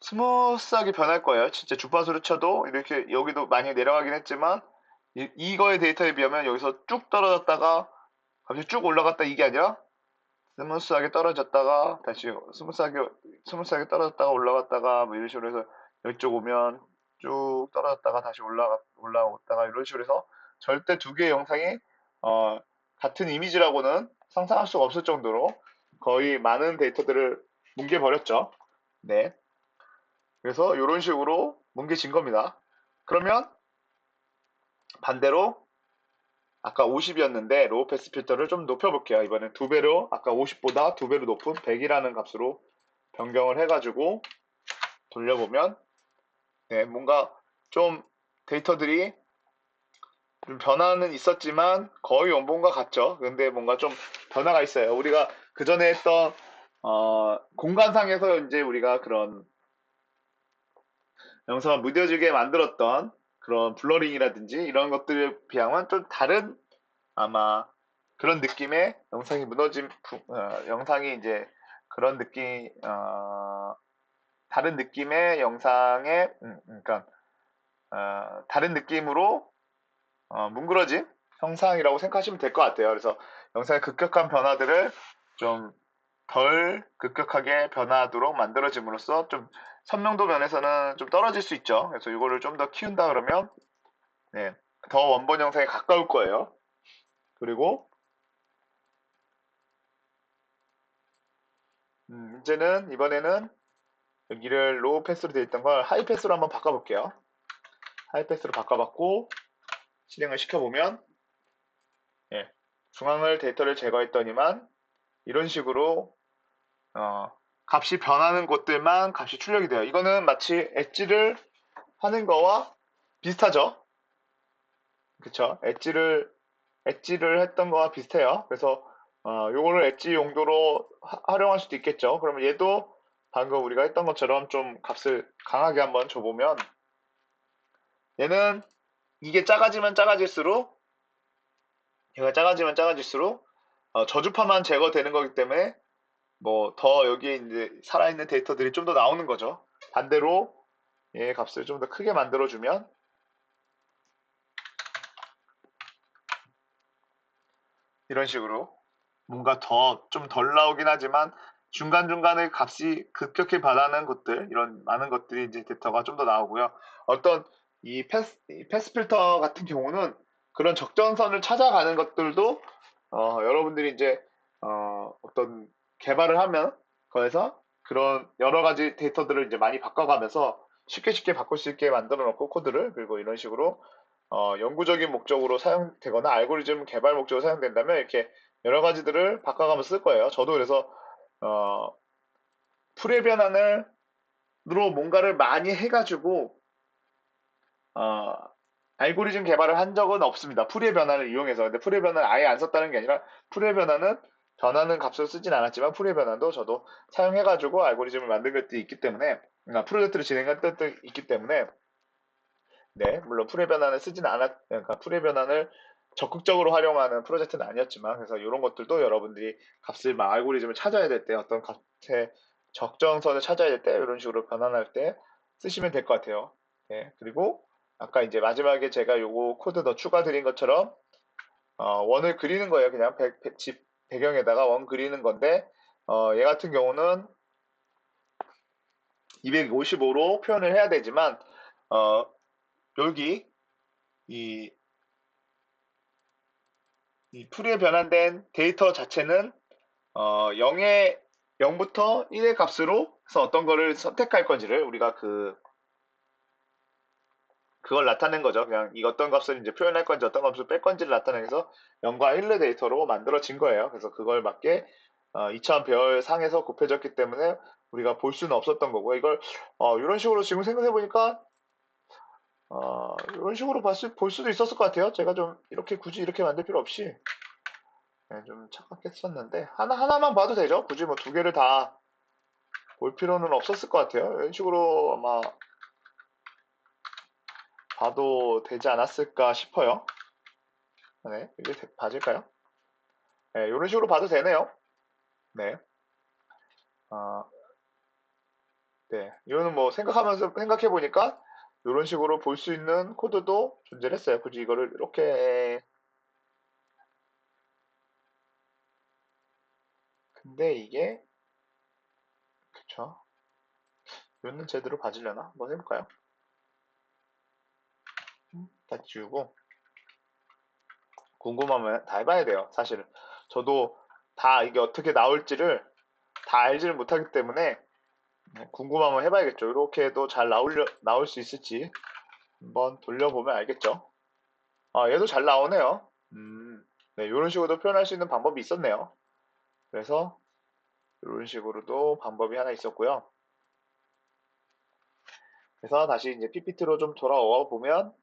스무스하게 변할 거예요. 진짜 주파수를 쳐도 이렇게 여기도 많이 내려가긴 했지만 이거의 데이터에 비하면 여기서 쭉 떨어졌다가 갑자기 쭉 올라갔다 이게 아니라 스무스하게 떨어졌다가 다시 스무스하게 떨어졌다가 올라갔다가 뭐 이런 식으로 해서 이쪽 오면 쭉 떨어졌다가 다시 올라갔다가 이런 식으로 해서 절대 두 개의 영상이 어, 같은 이미지라고는 상상할 수가 없을 정도로 거의 많은 데이터들을 뭉개버렸죠. 네. 그래서 이런 식으로 뭉개진 겁니다. 그러면 반대로 아까 50이었는데 로우 패스 필터를 좀 높여볼게요. 이번엔 2배로 아까 50보다 2배로 높은 100이라는 값으로 변경을 해가지고 돌려보면 네, 뭔가 좀 데이터들이 좀 변화는 있었지만 거의 원본과 같죠. 근데 뭔가 좀 변화가 있어요. 우리가 그 전에 했던 공간상에서 이제 우리가 그런 영상을 무뎌지게 만들었던 그런 블러링이라든지 이런 것들에 비하면 좀 다른 아마 그런 느낌의 영상이 영상이 이제 그런 느낌, 다른 느낌의 영상의, 그러니까, 다른 느낌으로, 뭉그러진 형상이라고 생각하시면 될 것 같아요. 그래서 영상의 급격한 변화들을 좀 덜 급격하게 변화하도록 만들어짐으로써 좀 선명도 면에서는 좀 떨어질 수 있죠. 그래서 이거를 좀 더 키운다 그러면, 네, 더 원본 영상에 가까울 거예요. 그리고, 이제는 이번에는 여기를 로우 패스로 되어 있던 걸 하이 패스로 한번 바꿔볼게요. 하이 패스로 바꿔봤고 실행을 시켜보면 예, 중앙을 데이터를 제거했더니만 이런 식으로 어, 값이 변하는 곳들만 값이 출력이 돼요. 이거는 마치 엣지를 하는 거와 비슷하죠. 그쵸? 엣지를 했던 거와 비슷해요. 그래서 요거를 엣지 용도로 활용할 수도 있겠죠. 그러면 얘도 방금 우리가 했던 것처럼 좀 값을 강하게 한번 줘보면 얘는 이게 작아지면 작아질수록 얘가 작아지면 작아질수록 저주파만 제거되는 거기 때문에 뭐 더 여기에 이제 살아있는 데이터들이 좀 더 나오는 거죠. 반대로 얘 값을 좀 더 크게 만들어주면 이런 식으로 뭔가 더 좀 덜 나오긴 하지만 중간중간에 값이 급격히 변하는 것들 이런 많은 것들이 이제 데이터가 좀 더 나오고요. 어떤 이 패스 필터 같은 경우는 그런 적정선을 찾아가는 것들도 여러분들이 이제 어떤 개발을 하면 거기서 그런 여러 가지 데이터들을 이제 많이 바꿔가면서 쉽게 쉽게 바꿀 수 있게 만들어 놓고 코드를 그리고 이런 식으로 영구적인 목적으로 사용되거나 알고리즘 개발 목적으로 사용된다면 이렇게 여러 가지들을 바꿔가면서 쓸 거예요. 저도 그래서 어, 풀의 변환으로 뭔가를 많이 해가지고 어, 알고리즘 개발을 한 적은 없습니다. 풀의 변환을 이용해서. 근데 풀의 변환을 아예 안 썼다는 게 아니라 풀의 변환은 변하는 값을 쓰진 않았지만 풀의 변환도 저도 사용해가지고 알고리즘을 만든 것들이 있기 때문에 프로젝트를 진행한 것도 있기 때문에 네, 물론 풀의 변환을 쓰진 그러니까 풀의 변환을 적극적으로 활용하는 프로젝트는 아니었지만, 그래서 이런 것들도 여러분들이 값을 막 알고리즘을 찾아야 될 때, 어떤 값의 적정선을 찾아야 될 때, 이런 식으로 변환할 때 쓰시면 될 것 같아요. 네, 그리고 아까 이제 마지막에 제가 요거 코드 더 추가드린 것처럼 원을 그리는 거예요. 그냥 집 배경에다가 원 그리는 건데 얘 같은 경우는 255로 표현을 해야 되지만 어, 여기 이, 이 풀에 변환된 데이터 자체는 0부터 1의 값으로 해서 어떤 거를 선택할 건지를 우리가 그걸 나타낸 거죠. 그냥 이 어떤 값을 이제 표현할 건지 어떤 값을 뺄 건지를 나타내서 0과 1의 데이터로 만들어진 거예요. 그래서 그걸 맞게 2차원 배열 상에서 곱해졌기 때문에 우리가 볼 수는 없었던 거고 이걸 이런 식으로 지금 생각해 보니까 이런 식으로 볼 수도 있었을 것 같아요. 제가 좀 이렇게 굳이 이렇게 만들 필요 없이 좀 착각했었는데 하나만 봐도 되죠. 굳이 뭐 두 개를 다 볼 필요는 없었을 것 같아요. 이런 식으로 아마 봐도 되지 않았을까 싶어요. 네, 이게 맞을까요? 네, 이런 식으로 봐도 되네요. 네. 아, 네. 이거는 뭐 생각해 보니까 이런 식으로 볼 수 있는 코드도 존재를 했어요. 굳이 이거를 이렇게 근데 이게 그쵸? 이거는 제대로 봐지려나? 한번 해볼까요? 다 지우고 궁금하면 다 해봐야 돼요. 사실은 저도 다 이게 어떻게 나올지를 다 알지를 못하기 때문에 궁금하면 해봐야겠죠. 이렇게 해도 잘 나올 수 있을지 한번 돌려보면 알겠죠. 아, 얘도 잘 나오네요. 네, 이런 식으로도 표현할 수 있는 방법이 있었네요. 그래서 이런 식으로도 방법이 하나 있었고요. 그래서 다시 이제 PPT로 좀 돌아와 보면,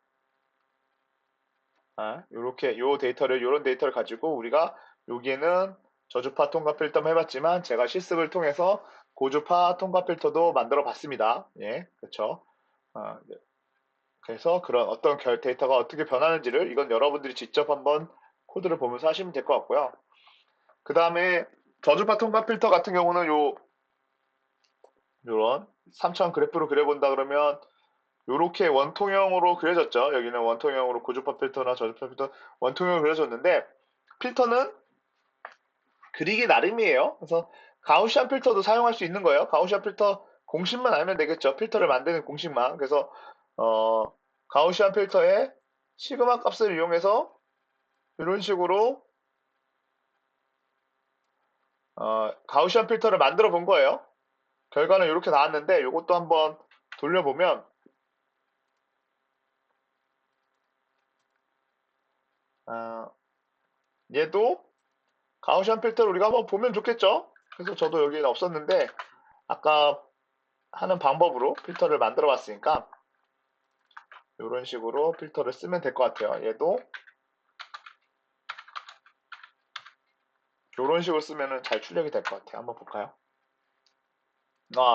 이렇게 요런 데이터를 가지고 우리가 여기에는 저주파 통과 필터 해봤지만 제가 실습을 통해서 고주파 통과 필터도 만들어 봤습니다. 예, 그렇죠. 네. 그래서 그런 어떤 데이터가 어떻게 변하는지를 이건 여러분들이 직접 한번 코드를 보면서 하시면 될 것 같고요. 그 다음에 저주파 통과 필터 같은 경우는 요런 3차원 그래프로 그려본다 그러면 요렇게 원통형으로 그려졌죠. 여기는 원통형으로 고주파 필터나 저주파 필터 원통형으로 그려졌는데 필터는 그리기 나름이에요. 그래서 가우시안 필터도 사용할 수 있는 거예요. 가우시안 필터 공식만 알면 되겠죠. 필터를 만드는 공식만. 그래서 어, 가우시안 필터의 시그마 값을 이용해서 이런 식으로 가우시안 필터를 만들어 본 거예요. 결과는 이렇게 나왔는데 이것도 한번 돌려보면 어, 얘도 가우시안 필터를 우리가 한번 보면 좋겠죠? 그래서 저도 여기는 없었는데 아까 하는 방법으로 필터를 만들어 봤으니까 이런 식으로 필터를 쓰면 될 것 같아요. 얘도 이런 식으로 쓰면은 잘 출력이 될 것 같아요. 한번 볼까요?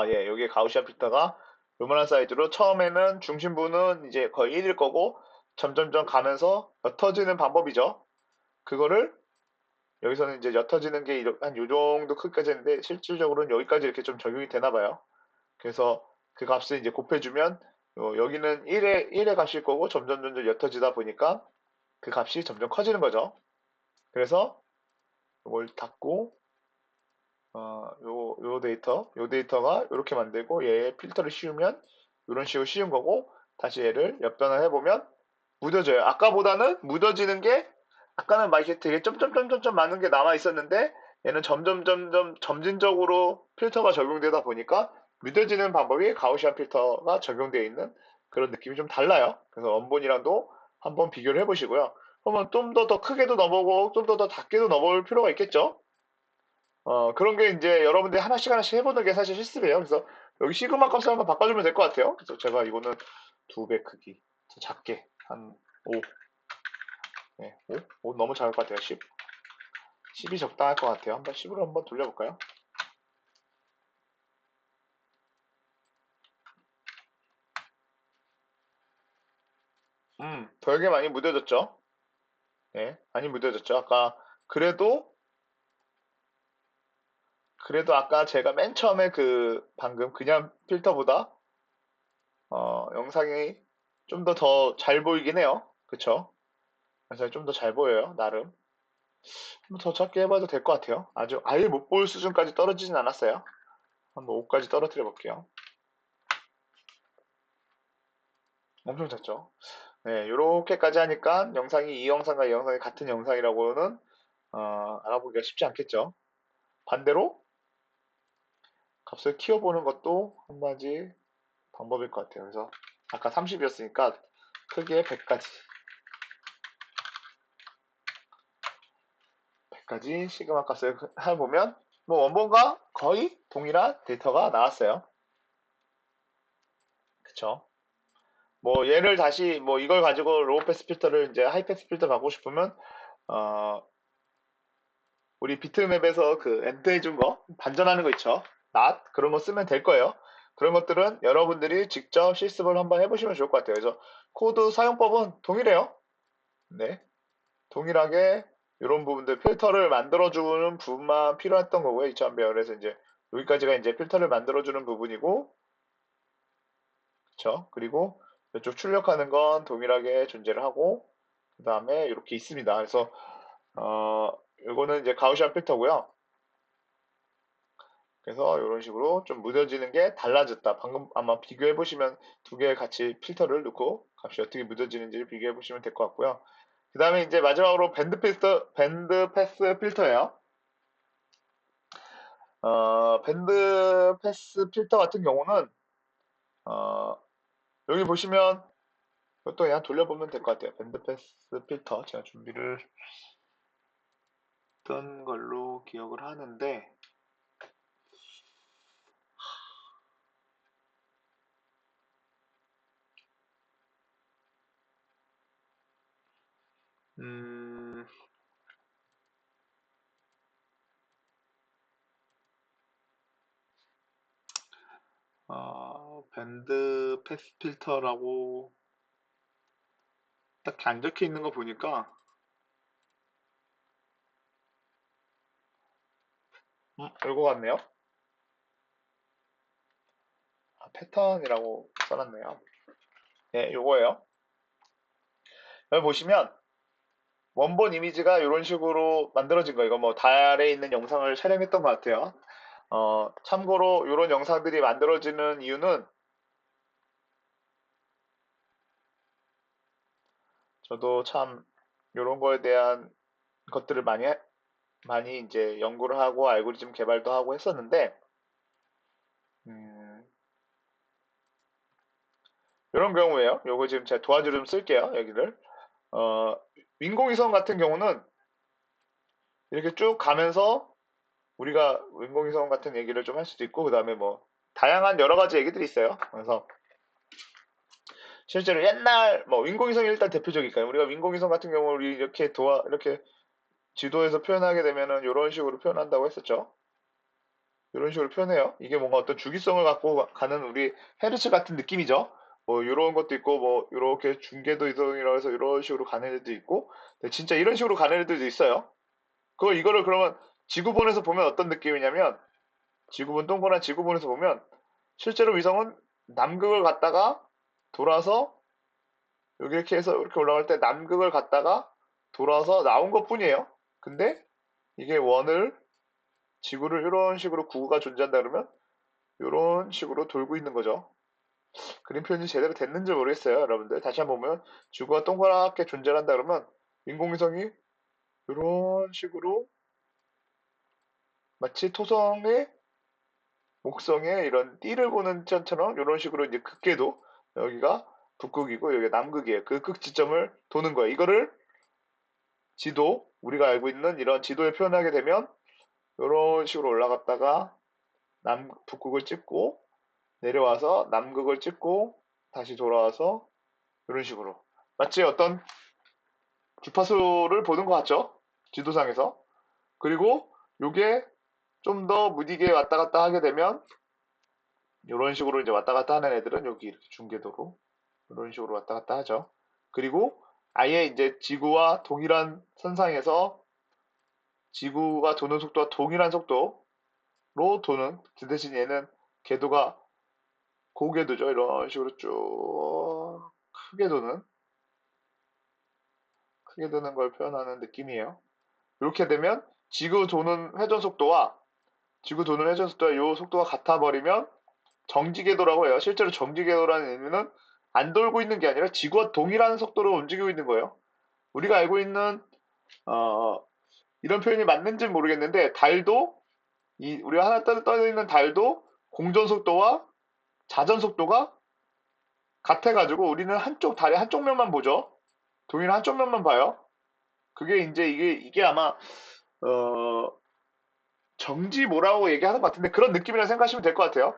예, 여기 가우시안 필터가 요만한 사이즈로 처음에는 중심부는 이제 거의 1일 거고 점점점 가면서 옅어지는 방법이죠. 그거를 여기서는 이제 옅어지는 게 한 요 정도 크기까지 했는데 실질적으로는 여기까지 이렇게 좀 적용이 되나 봐요. 그래서 그 값을 이제 곱해주면 여기는 1의 값일 거고 점점 옅어지다 보니까 그 값이 점점 커지는 거죠. 그래서 이걸 닫고 요 데이터가 이렇게 만들고 얘의 필터를 씌우면 이런 식으로 씌운 거고 다시 얘를 역변을 해보면 무뎌져요. 아까보다는 무뎌지는 게 아까는 막 이렇게 되게 점점점점점 많은 게 남아 있었는데 얘는 점점점점 점진적으로 필터가 적용되다 보니까 무뎌지는 방법이 가우시안 필터가 적용되어 있는 그런 느낌이 좀 달라요. 그래서 원본이랑도 한번 비교를 해보시고요. 그러면 좀 더 크게도 넣어보고 좀 더 작게도 넣어볼 필요가 있겠죠? 그런 게 이제 여러분들이 하나씩 해보는 게 사실 실습이에요. 그래서 여기 시그마 값을 한번 바꿔주면 될 것 같아요. 그래서 제가 이거는 2배 크기. 더 작게. 한 5. 네, 5? 5 너무 작을 것 같아요. 10. 10이 적당할 것 같아요. 한번 10으로 한번 돌려볼까요? 되게 많이 무뎌졌죠? 네, 많이 무뎌졌죠? 그래도, 그래도 아까 제가 맨 처음에 방금 그냥 필터보다, 영상이 좀 더 잘 보이긴 해요. 그쵸? 그래서 좀 더 잘 보여요, 나름. 좀 더 작게 해봐도 될 것 같아요. 아주 아예 못 볼 수준까지 떨어지진 않았어요. 한번 5까지 떨어뜨려 볼게요. 엄청 작죠? 네, 이렇게까지 하니까 영상이 이 영상과 이 영상이 같은 영상이라고는 알아보기가 쉽지 않겠죠. 반대로 값을 키워보는 것도 한 가지 방법일 것 같아요. 그래서 아까 30이었으니까 크기에 100까지, 100까지 시그마 값을 해보면 뭐 원본과 거의 동일한 데이터가 나왔어요. 그쵸? 뭐 얘를 다시 뭐 이걸 가지고 로우 패스 필터를 이제 하이 패스 필터 바꾸고 싶으면 어 우리 비트맵에서 그 엔드 해준 거 반전하는 거 있죠. not 그런 거 쓰면 될 거예요. 그런 것들은 여러분들이 직접 실습을 한번 해보시면 좋을 것 같아요. 그래서 코드 사용법은 동일해요. 네, 동일하게 이런 부분들 필터를 만들어주는 부분만 필요했던 거고요. 2000 배열에서 이제 여기까지가 이제 필터를 만들어주는 부분이고, 그렇죠? 그리고 이쪽 출력하는 건 동일하게 존재를 하고, 그 다음에 이렇게 있습니다. 그래서 이거는 이제 가우시안 필터고요. 그래서 이런 식으로 좀 무뎌지는 게 달라졌다. 방금 아마 비교해 보시면 두 개의 같이 필터를 넣고 값이 어떻게 무뎌지는지를 비교해 보시면 될 것 같고요. 그 다음에 이제 마지막으로 밴드 패스 필터예요. 밴드 패스 필터 같은 경우는 어, 여기 보시면 이것도 그냥 돌려보면 될 것 같아요. 밴드 패스 필터 제가 준비를 했던 걸로 기억을 하는데 음, 밴드 패스 필터라고 딱히 안 적혀 있는 거 보니까 이거 같네요. 패턴이라고 써놨네요. 네, 요거예요. 여기 보시면 원본 이미지가 이런 식으로 만들어진 거. 이거 뭐 달에 있는 영상을 촬영했던 것 같아요. 참고로 이런 영상들이 만들어지는 이유는 저도 참 이런 거에 대한 것들을 많이 이제 연구를 하고 알고리즘 개발도 하고 했었는데, 음, 이런 경우에요. 요거 지금 제가 도화지 좀 쓸게요. 여기를. 어, 인공위성 같은 경우는 이렇게 쭉 가면서 우리가 인공위성 같은 얘기를 좀 할 수도 있고, 그 다음에 뭐, 다양한 여러 가지 얘기들이 있어요. 그래서 실제로 옛날, 뭐, 인공위성이 일단 대표적일까요? 우리가 인공위성 같은 경우, 우리 이렇게 지도에서 표현하게 되면은 이런 식으로 표현한다고 했었죠. 이런 식으로 표현해요. 이게 뭔가 어떤 주기성을 갖고 가는 우리 헤르츠 같은 느낌이죠. 뭐, 이런 것도 있고, 뭐, 이렇게 중계도 이동이라고 해서 이런 식으로 가는 애도 있고, 근데 진짜 이런 식으로 가는 애들도 있어요. 이거를 그러면 지구본에서 보면 어떤 느낌이냐면, 동그란 지구본에서 보면 실제로 위성은 남극을 갔다가 돌아서 여기 이렇게 해서 이렇게 올라갈 때 남극을 갔다가 돌아서 나온 것뿐이에요. 근데 이게 원을 지구를 이런 식으로 구구가 존재한다 그러면 이런 식으로 돌고 있는 거죠. 그림 표현이 제대로 됐는지 모르겠어요, 여러분들. 다시 한번 보면 지구가 동그랗게 존재한다 그러면 인공위성이 이런 식으로 마치 토성의 목성에 이런 띠를 보는 천처럼 이런 식으로 이제 극궤도 여기가 북극이고 여기가 남극이에요. 그 극 지점을 도는 거예요. 이거를 우리가 알고 있는 이런 지도에 표현하게 되면 이런 식으로 올라갔다가 북극을 찍고 내려와서 남극을 찍고 다시 돌아와서 이런 식으로 마치 어떤 주파수를 보는 것 같죠? 지도상에서. 그리고 이게 좀 더 무디게 왔다 갔다 하게 되면 이런 식으로 이제 왔다 갔다 하는 애들은 여기 이렇게 중계도로 이런 식으로 왔다 갔다 하죠. 그리고 아예 이제 지구와 동일한 선상에서 지구가 도는 속도와 동일한 속도로 도는 그 대신 얘는 궤도가 고궤도죠. 이런 식으로 쭉 크게 도는 걸 표현하는 느낌이에요. 이렇게 되면 지구 도는 회전 속도와 요 속도가 같아 버리면 정지 궤도라고 해요. 실제로 정지 궤도라는 의미는 안 돌고 있는 게 아니라 지구와 동일한 속도로 움직이고 있는 거예요. 우리가 알고 있는 어, 이런 표현이 맞는지 모르겠는데 우리가 하나 떠 있는 달도 공전 속도와 자전 속도가 같아가지고 우리는 달의 한쪽 면만 보죠. 동일한 한쪽 면만 봐요. 그게 이제 이게 아마 어, 정지 뭐라고 얘기하는 것 같은데 그런 느낌이라 생각하시면 될 것 같아요.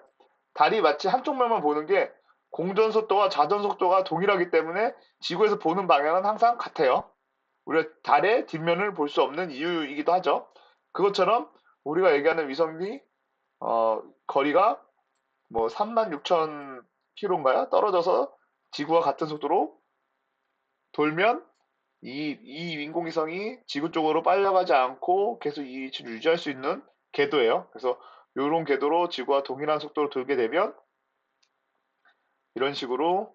달이 마치 한쪽 면만 보는 게 공전 속도와 자전 속도가 동일하기 때문에 지구에서 보는 방향은 항상 같아요. 우리가 달의 뒷면을 볼 수 없는 이유이기도 하죠. 그것처럼 우리가 얘기하는 위성이 거리가 뭐 36,000km인가요? 떨어져서 지구와 같은 속도로 돌면 이 인공위성이 지구 쪽으로 빨려가지 않고 계속 이 위치를 유지할 수 있는 궤도예요. 그래서 이런 궤도로 지구와 동일한 속도로 돌게 되면 이런 식으로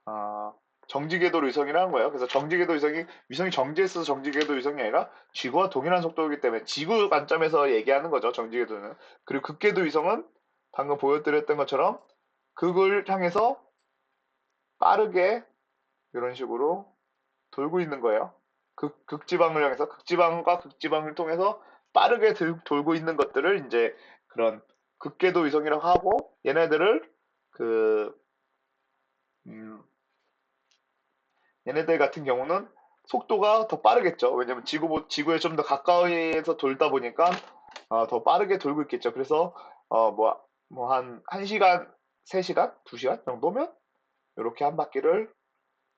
아, 정지궤도 위성이라는 거예요. 그래서 정지궤도 위성이 정지에 있어서 정지궤도 위성이 아니라 지구와 동일한 속도이기 때문에 지구 관점에서 얘기하는 거죠. 정지궤도는. 그리고 극궤도 위성은 방금 보여드렸던 것처럼 극을 향해서 빠르게 이런 식으로 돌고 있는 거예요. 극지방을 향해서 극지방과 극지방을 통해서 빠르게 돌고 있는 것들을 이제 그런 극궤도 위성이라고 하고 얘네들을 그 음, 얘네들 같은 경우는 속도가 더 빠르겠죠. 왜냐면 지구에 좀 더 가까이에서 돌다 보니까 더 빠르게 돌고 있겠죠. 그래서 한 1시간, 3시간, 2시간 정도면 이렇게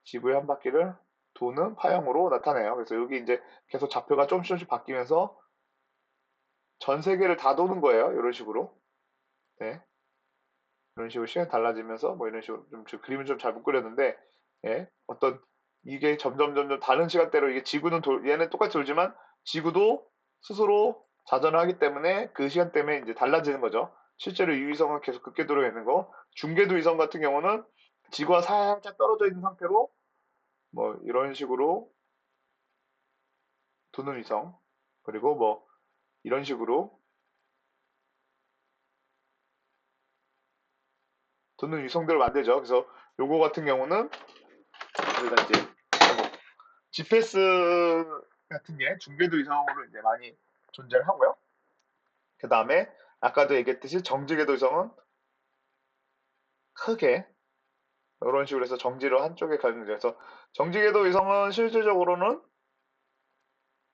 지구의 한 바퀴를 도는 파형으로 나타내요. 그래서 여기 이제 계속 좌표가 조금씩 바뀌면서 전 세계를 다 도는 거예요. 이런 식으로. 네. 이런 식으로 시간이 달라지면서 뭐 이런 식으로 그림을 좀 잘 못 그렸는데 예. 이게 점점 다른 시간대로 이게 얘는 똑같이 돌지만 지구도 스스로 자전을 하기 때문에 그 시간 때문에 이제 달라지는 거죠. 실제로 이 위성은 계속 극궤도로 있는 거. 중궤도 위성 같은 경우는 지구와 살짝 떨어져 있는 상태로 뭐 이런 식으로 도는 위성. 그리고 뭐 이런 식으로 도는 위성들을 만들죠. 그래서 요거 같은 경우는 우리가 이제 뭐 GPS 같은 게 중궤도 위성으로 이제 많이 존재를 하고요. 그 다음에 아까도 얘기했듯이 정지궤도 위성은 크게 이런 식으로 해서 정지를 한쪽에 가는 거죠. 그래서 정지궤도 위성은 실질적으로는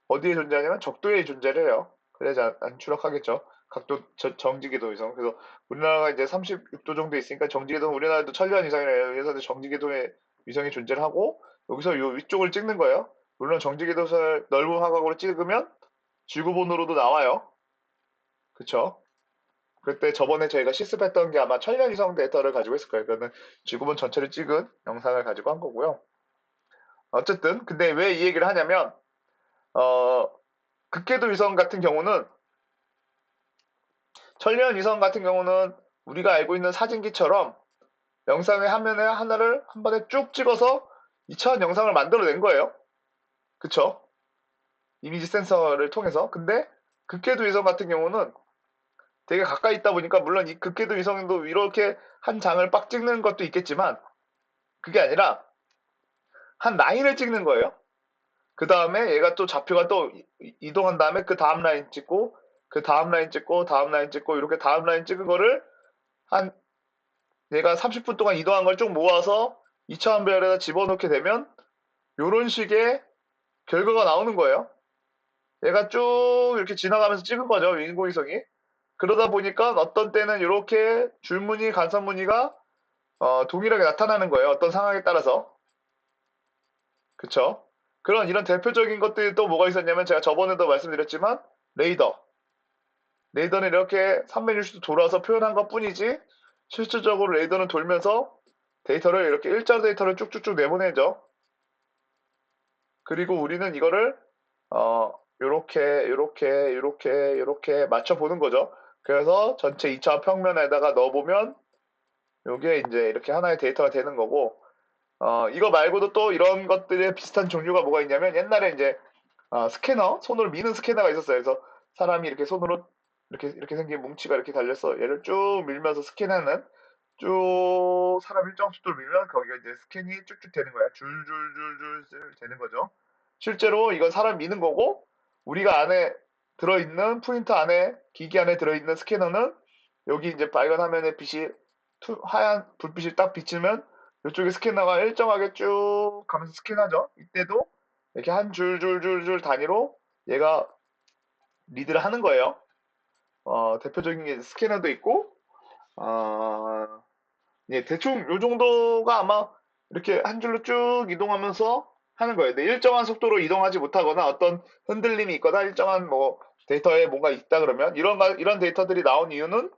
어디에 존재하냐면 적도에 존재를 해요. 그래야지 안 추락하겠죠. 정지궤도 위성. 그래서 우리나라가 이제 36도 정도 있으니까 정지궤도는 우리나라도 천년 이상이라 해서 정지궤도의 위성이 존재를 하고 여기서 요 위쪽을 찍는 거예요. 물론 정지궤도를 넓은 화각으로 찍으면 지구본으로도 나와요. 그쵸? 그때 저번에 저희가 실습했던 게 아마 천년 이상 데이터를 가지고 있을 거예요. 그거는 지구본 전체를 찍은 영상을 가지고 한 거고요. 어쨌든 근데 왜 이 얘기를 하냐면 어, 극궤도 위성 같은 경우는 천년 위성 같은 경우는 우리가 알고 있는 사진기처럼 영상의 화면에 하나를 한 번에 쭉 찍어서 2차원 영상을 만들어낸 거예요. 그쵸? 이미지 센서를 통해서. 근데 극궤도 위성 같은 경우는 되게 가까이 있다 보니까 물론 이 극궤도 위성도 이렇게 한 장을 빡 찍는 것도 있겠지만 그게 아니라 한 라인을 찍는 거예요. 그 다음에 얘가 또 좌표가 또 이동한 다음에 그 다음 라인 찍고 그 다음 라인 찍고 다음 라인 찍고 이렇게 다음 라인 찍은 거를 한 얘가 30분 동안 이동한 걸 쭉 모아서 2차원 배열에다 집어넣게 되면 이런 식의 결과가 나오는 거예요. 얘가 쭉 이렇게 지나가면서 찍은 거죠. 인공위성이. 그러다 보니까 어떤 때는 이렇게 줄무늬, 간선무늬가 동일하게 나타나는 거예요. 어떤 상황에 따라서. 그쵸? 이런 대표적인 것들이 또 뭐가 있었냐면 제가 저번에도 말씀드렸지만 레이더. 레이더는 이렇게 360도 돌아서 표현한 것 뿐이지 실질적으로 레이더는 돌면서 데이터를 이렇게 일자 데이터를 쭉쭉쭉 내보내죠. 그리고 우리는 이거를 요렇게 맞춰 보는 거죠. 그래서 전체 2차 평면에다가 넣어보면 요게 이제 이렇게 하나의 데이터가 되는 거고, 이거 말고도 또 이런 것들의 비슷한 종류가 뭐가 있냐면 옛날에 이제 스캐너, 손으로 미는 스캐너가 있었어요. 그래서 사람이 이렇게 손으로 이렇게 생긴 뭉치가 이렇게 달려서 얘를 쭉 밀면서 스캔하는, 쭉 사람 일정 속도로 밀면 거기가 이제 스캔이 쭉쭉 되는 거야. 줄줄줄줄 되는 거죠. 실제로 이건 사람 미는 거고, 우리가 안에 들어있는 프린터 안에, 기기 안에 들어있는 스캐너는 여기 이제 빨간 화면에 빛이 하얀 불빛이 딱 비치면 이쪽에 스캐너가 일정하게 쭉 가면서 스캔하죠. 이때도 이렇게 한 줄 단위로 얘가 리드를 하는 거예요. 대표적인 게 스캐너도 있고, 어, 예, 대충 요 정도가 아마 이렇게 한 줄로 쭉 이동하면서 하는 거예요. 근데 일정한 속도로 이동하지 못하거나 어떤 흔들림이 있거나 일정한 뭐 데이터에 뭔가 있다 그러면 이런 데이터들이 나온 이유는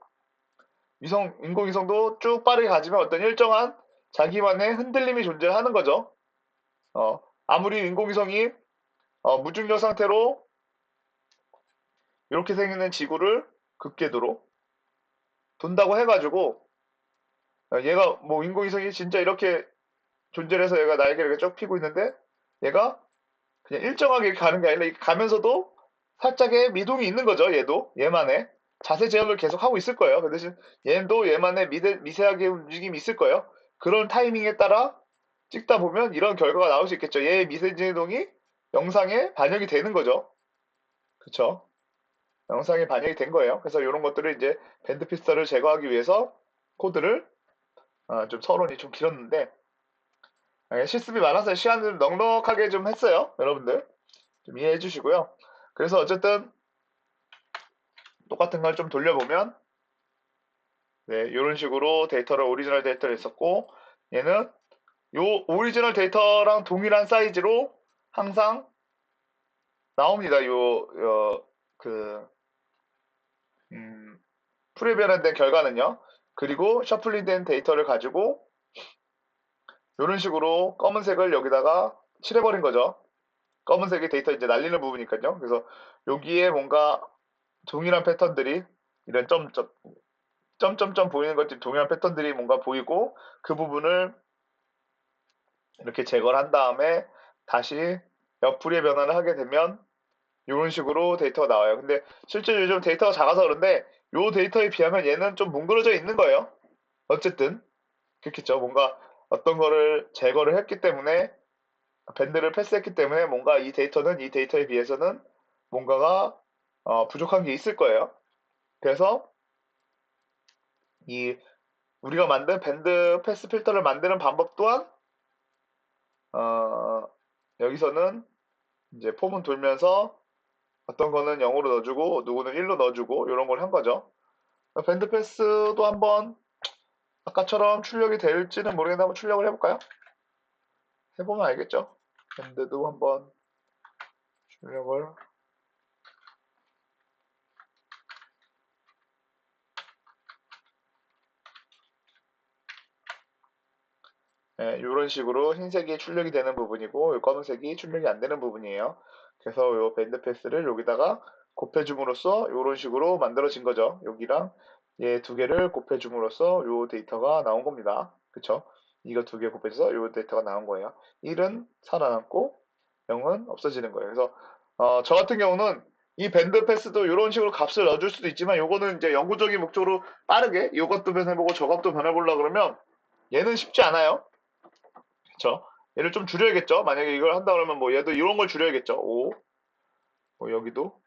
인공위성도 쭉 빠르게 가지만 어떤 일정한 자기만의 흔들림이 존재하는 거죠. 아무리 인공위성이 무중력 상태로 이렇게 생기는 지구를 극궤도로 돈다고 해가지고 얘가 뭐 인공위성이 진짜 이렇게 존재를 해서 얘가 날개를 이렇게 쭉 펴고 있는데 얘가 그냥 일정하게 이렇게 가는 게 아니라 이렇게 가면서도 살짝의 미동이 있는 거죠. 얘도 얘만의 자세 제어를 계속 하고 있을 거예요. 그 대신 얘도 얘만의 미세하게 움직임이 있을 거예요. 그런 타이밍에 따라 찍다 보면 이런 결과가 나올 수 있겠죠. 얘의 미세 진동이 영상에 반영이 되는 거죠. 그쵸? 영상에 반영이 된 거예요. 그래서 이런 것들을 이제 밴드 필터를 제거하기 위해서 코드를 좀 서론이 좀 길었는데 실습이 많아서 시간을 좀 넉넉하게 좀 했어요. 여러분들 좀 이해해 주시고요. 그래서 어쨌든 똑같은 걸 좀 돌려보면 네, 이런 식으로 데이터를 오리지널 데이터를 했었고 얘는 요 오리지널 데이터랑 동일한 사이즈로 항상 나옵니다. 그, 음, 프리변환된 결과는요. 그리고 셔플링된 데이터를 가지고 이런 식으로 검은색을 여기다가 칠해버린 거죠. 검은색의 데이터 이제 날리는 부분이니까요. 그래서 여기에 뭔가 동일한 패턴들이 이런 점점점 보이는 것들이 동일한 패턴들이 뭔가 보이고 그 부분을 이렇게 제거를 한 다음에 다시 옆풀이의 변환을 하게 되면 이런 식으로 데이터가 나와요. 근데 실제 요즘 데이터가 작아서 그런데 이 데이터에 비하면 얘는 좀 뭉그러져 있는 거예요. 어쨌든 그렇겠죠. 뭔가 어떤 거를 제거를 했기 때문에 밴드를 패스했기 때문에 뭔가 이 데이터는 이 데이터에 비해서는 뭔가가 부족한 게 있을 거예요. 그래서 이 우리가 만든 밴드 패스 필터를 만드는 방법 또한 어, 여기서는 이제 폼은 돌면서 어떤 거는 0으로 넣어주고 누구는 1로 넣어주고 이런 걸 한 거죠. 밴드 패스도 한번 아까처럼 출력이 될지는 모르겠는데 한번 출력을 해볼까요? 해보면 알겠죠. 밴드도 한번 출력을 이런 식으로 흰색이 출력이 되는 부분이고 이 검은색이 출력이 안 되는 부분이에요. 그래서 이 밴드 패스를 여기다가 곱해줌으로써 이런 식으로 만들어진 거죠. 여기랑 얘 두 개를 곱해줌으로써 이 데이터가 나온 겁니다. 그쵸? 이거 두 개 곱해서 이 데이터가 나온 거예요. 1은 살아남고 0은 없어지는 거예요. 그래서 저 같은 경우는 이 밴드 패스도 이런 식으로 값을 넣어줄 수도 있지만 요거는 이제 영구적인 목적으로 빠르게 이것도 변해보고 저것도 변해보려 그러면 얘는 쉽지 않아요. 그쵸? 얘를 좀 줄여야겠죠? 만약에 이걸 한다 그러면 뭐 얘도 이런 걸 줄여야겠죠? 5, 뭐 여기도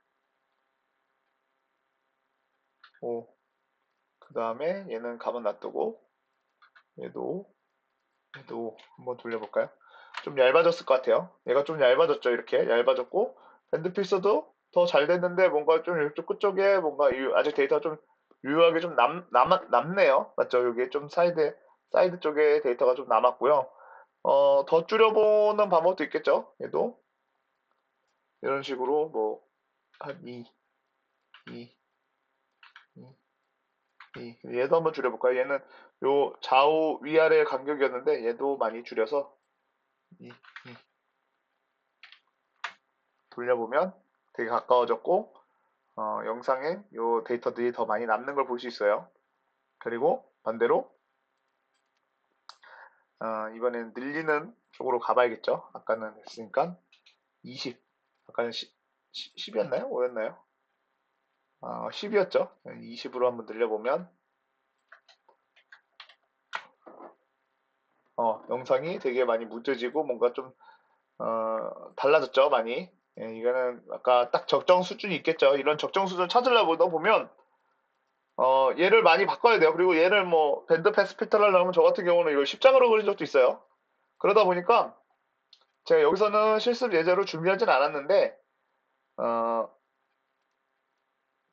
5. 그 다음에 얘는 가만 놔두고 얘도 한번 돌려볼까요? 좀 얇아졌을 것 같아요. 얘가 좀 얇아졌죠? 이렇게 얇아졌고 밴드 필서도 더 잘 됐는데 뭔가 좀 이쪽 끝쪽에 뭔가 아직 데이터가 좀 유효하게 좀 남네요. 맞죠? 여기 좀 사이드 쪽에 데이터가 좀 남았고요. 더 줄여보는 방법도 있겠죠? 얘도 이런 식으로 뭐 한 2, 2, 2. 얘도 한번 줄여볼까요? 얘는 요 좌우 위아래 간격이었는데 얘도 많이 줄여서 2, 2 돌려보면 되게 가까워졌고 영상에 요 데이터들이 더 많이 남는 걸 볼 수 있어요. 그리고 반대로 이번에는 늘리는 쪽으로 가봐야겠죠. 아까는 했으니까 20. 아까는 10이었나요? 5였나요? 10이었죠. 20으로 한번 늘려보면 영상이 되게 많이 무뎌지고 뭔가 좀 달라졌죠, 많이. 예, 이거는 아까 딱 적정 수준이 있겠죠. 이런 적정 수준 찾으려고 보면 얘를 많이 바꿔야 돼요. 그리고 얘를 뭐 밴드 패스 필터를 넣으면 저 같은 경우는 이걸 십자가로 그린 적도 있어요. 그러다 보니까 제가 여기서는 실습 예제로 준비하진 않았는데 어,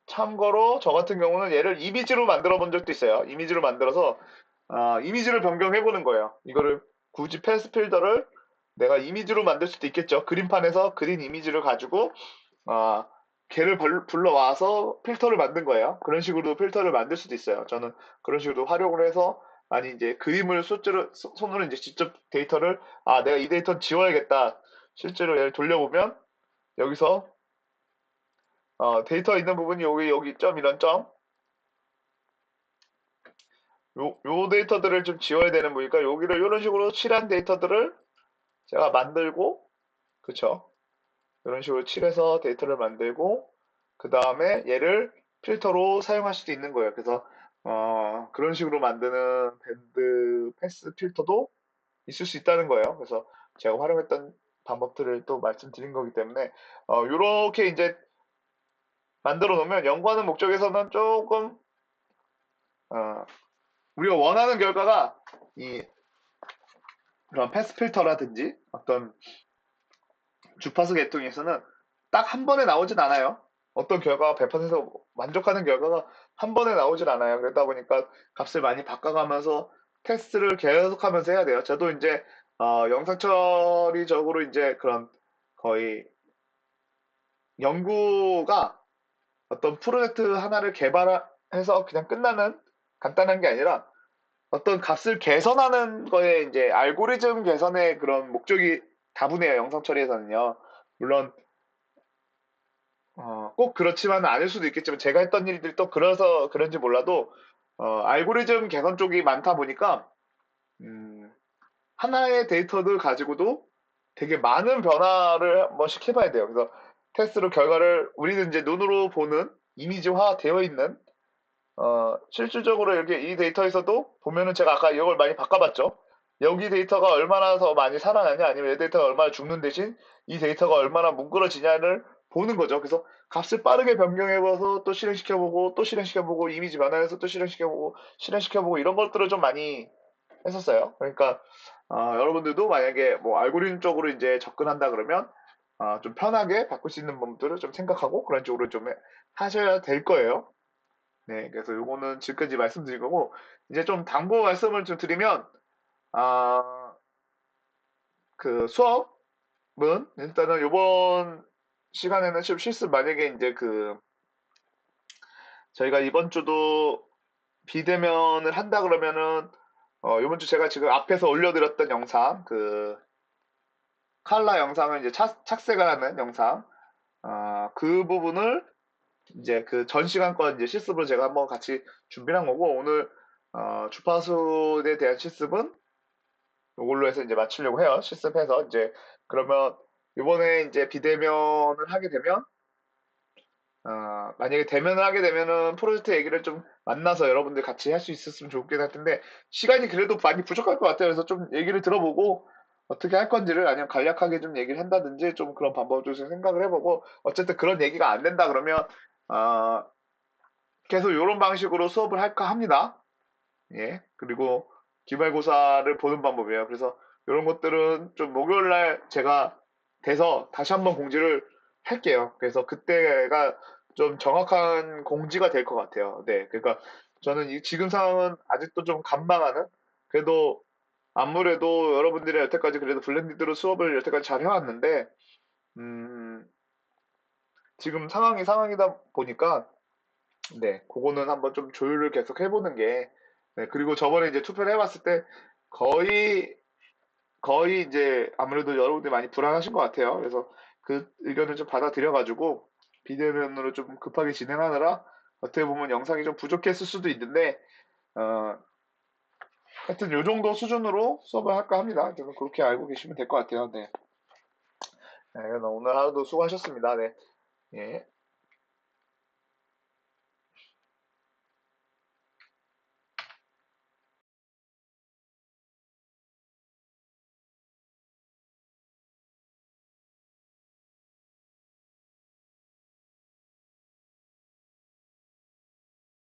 참고로 저 같은 경우는 얘를 이미지로 만들어 본 적도 있어요. 이미지로 만들어서 이미지를 변경해 보는 거예요. 이거를 굳이 패스 필더를 내가 이미지로 만들 수도 있겠죠. 그림판에서 그린 이미지를 가지고 아, 걔를 불러와서 필터를 만든 거예요. 그런 식으로 필터를 만들 수도 있어요. 저는 그런 식으로 활용을 해서 아니 이제 그림을 손으로 이제 직접 데이터를 내가 이 데이터는 지워야겠다. 실제로 얘를 돌려보면 여기서 데이터 있는 부분이 여기 점 이런 점 요 데이터들을 좀 지워야 되는 거니까 여기를 이런 식으로 칠한 데이터들을 제가 만들고 그쵸? 이런 식으로 칠해서 데이터를 만들고 그 다음에 얘를 필터로 사용할 수도 있는 거예요. 그래서 그런 식으로 만드는 밴드 패스 필터도 있을 수 있다는 거예요. 그래서 제가 활용했던 방법들을 또 말씀드린 거기 때문에 이렇게 이제 만들어 놓으면 연구하는 목적에서는 조금 어, 우리가 원하는 결과가 이 그런 패스 필터라든지 어떤 주파수 계통에서는 딱 한 번에 나오진 않아요. 어떤 결과가 100% 만족하는 결과가 한 번에 나오질 않아요. 그러다 보니까 값을 많이 바꿔가면서 테스트를 계속하면서 해야 돼요. 저도 이제 영상 처리적으로 이제 그런 거의 연구가 어떤 프로젝트 하나를 개발해서 그냥 끝나는 간단한 게 아니라 어떤 값을 개선하는 거에 이제 알고리즘 개선의 그런 목적이 다분해요. 영상 처리에서는요. 물론 꼭 그렇지만은 않을 수도 있겠지만 제가 했던 일들이 또 그래서 그런지 몰라도 알고리즘 개선 쪽이 많다 보니까 음, 하나의 데이터를 가지고도 되게 많은 변화를 한 번씩 해봐야 돼요. 그래서 테스트로 결과를 우리는 이제 눈으로 보는 이미지화 되어 있는 실질적으로 이렇게 이 데이터에서도 보면은 제가 아까 이걸 많이 바꿔봤죠. 여기 데이터가 얼마나 더 많이 살아나냐 아니면 이 데이터가 얼마나 죽는 대신 이 데이터가 얼마나 뭉그러지냐를 보는 거죠. 그래서 값을 빠르게 변경해봐서 또 실행시켜보고 또 실행시켜보고 이미지 변화해서 또 실행시켜보고 이런 것들을 좀 많이 했었어요. 그러니까 여러분들도 만약에 뭐 알고리즘적으로 이제 접근한다 그러면 좀 편하게 바꿀 수 있는 부분들을 좀 생각하고 그런 쪽으로 좀 하셔야 될 거예요. 네, 그래서 요거는 지금까지 말씀드린 거고, 이제 좀 당부 말씀을 좀 드리면, 아, 그 수업은 일단은 요번 시간에는 좀 실습 만약에 이제 저희가 이번 주도 비대면을 한다 그러면은, 요번 주 제가 지금 앞에서 올려드렸던 영상, 칼라 영상을 이제 착색을 하는 영상, 그 부분을 이제 그 전 시간 건 이제 실습을 제가 한번 같이 준비를 한 거고, 오늘 주파수에 대한 실습은 이걸로 해서 이제 마치려고 해요. 실습해서 이제 그러면 이번에 이제 비대면을 하게 되면 만약에 대면을 하게 되면은 프로젝트 얘기를 좀 만나서 여러분들 같이 할 수 있었으면 좋겠긴 할 텐데 시간이 그래도 많이 부족할 것 같아요. 그래서 좀 얘기를 들어보고 어떻게 할 건지를 아니면 간략하게 좀 얘기를 한다든지 좀 그런 방법을 좀 생각을 해보고 어쨌든 그런 얘기가 안 된다 그러면 어, 계속 이런 방식으로 수업을 할까 합니다. 예. 그리고 기말고사를 보는 방법이에요. 그래서 이런 것들은 좀 목요일 날 제가 돼서 다시 한번 공지를 할게요. 그래서 그때가 좀 정확한 공지가 될 것 같아요. 네. 그러니까 저는 지금 상황은 아직도 좀 간망하는 그래도 아무래도 여러분들이 여태까지 그래도 블렌디드로 수업을 여태까지 잘 해왔는데 음, 지금 상황이 상황이다 보니까 네, 그거는 한번 좀 조율을 계속 해보는 게, 네, 그리고 저번에 이제 투표를 해봤을 때 거의, 거의 이제 아무래도 여러분들이 많이 불안하신 것 같아요. 그래서 그 의견을 좀 받아들여가지고 비대면으로 좀 급하게 진행하느라 어떻게 보면 영상이 좀 부족했을 수도 있는데, 어, 하여튼 요 정도 수준으로 수업을 할까 합니다. 저는 그렇게 알고 계시면 될 것 같아요. 네. 네, 오늘 하루도 수고하셨습니다. 네. 예.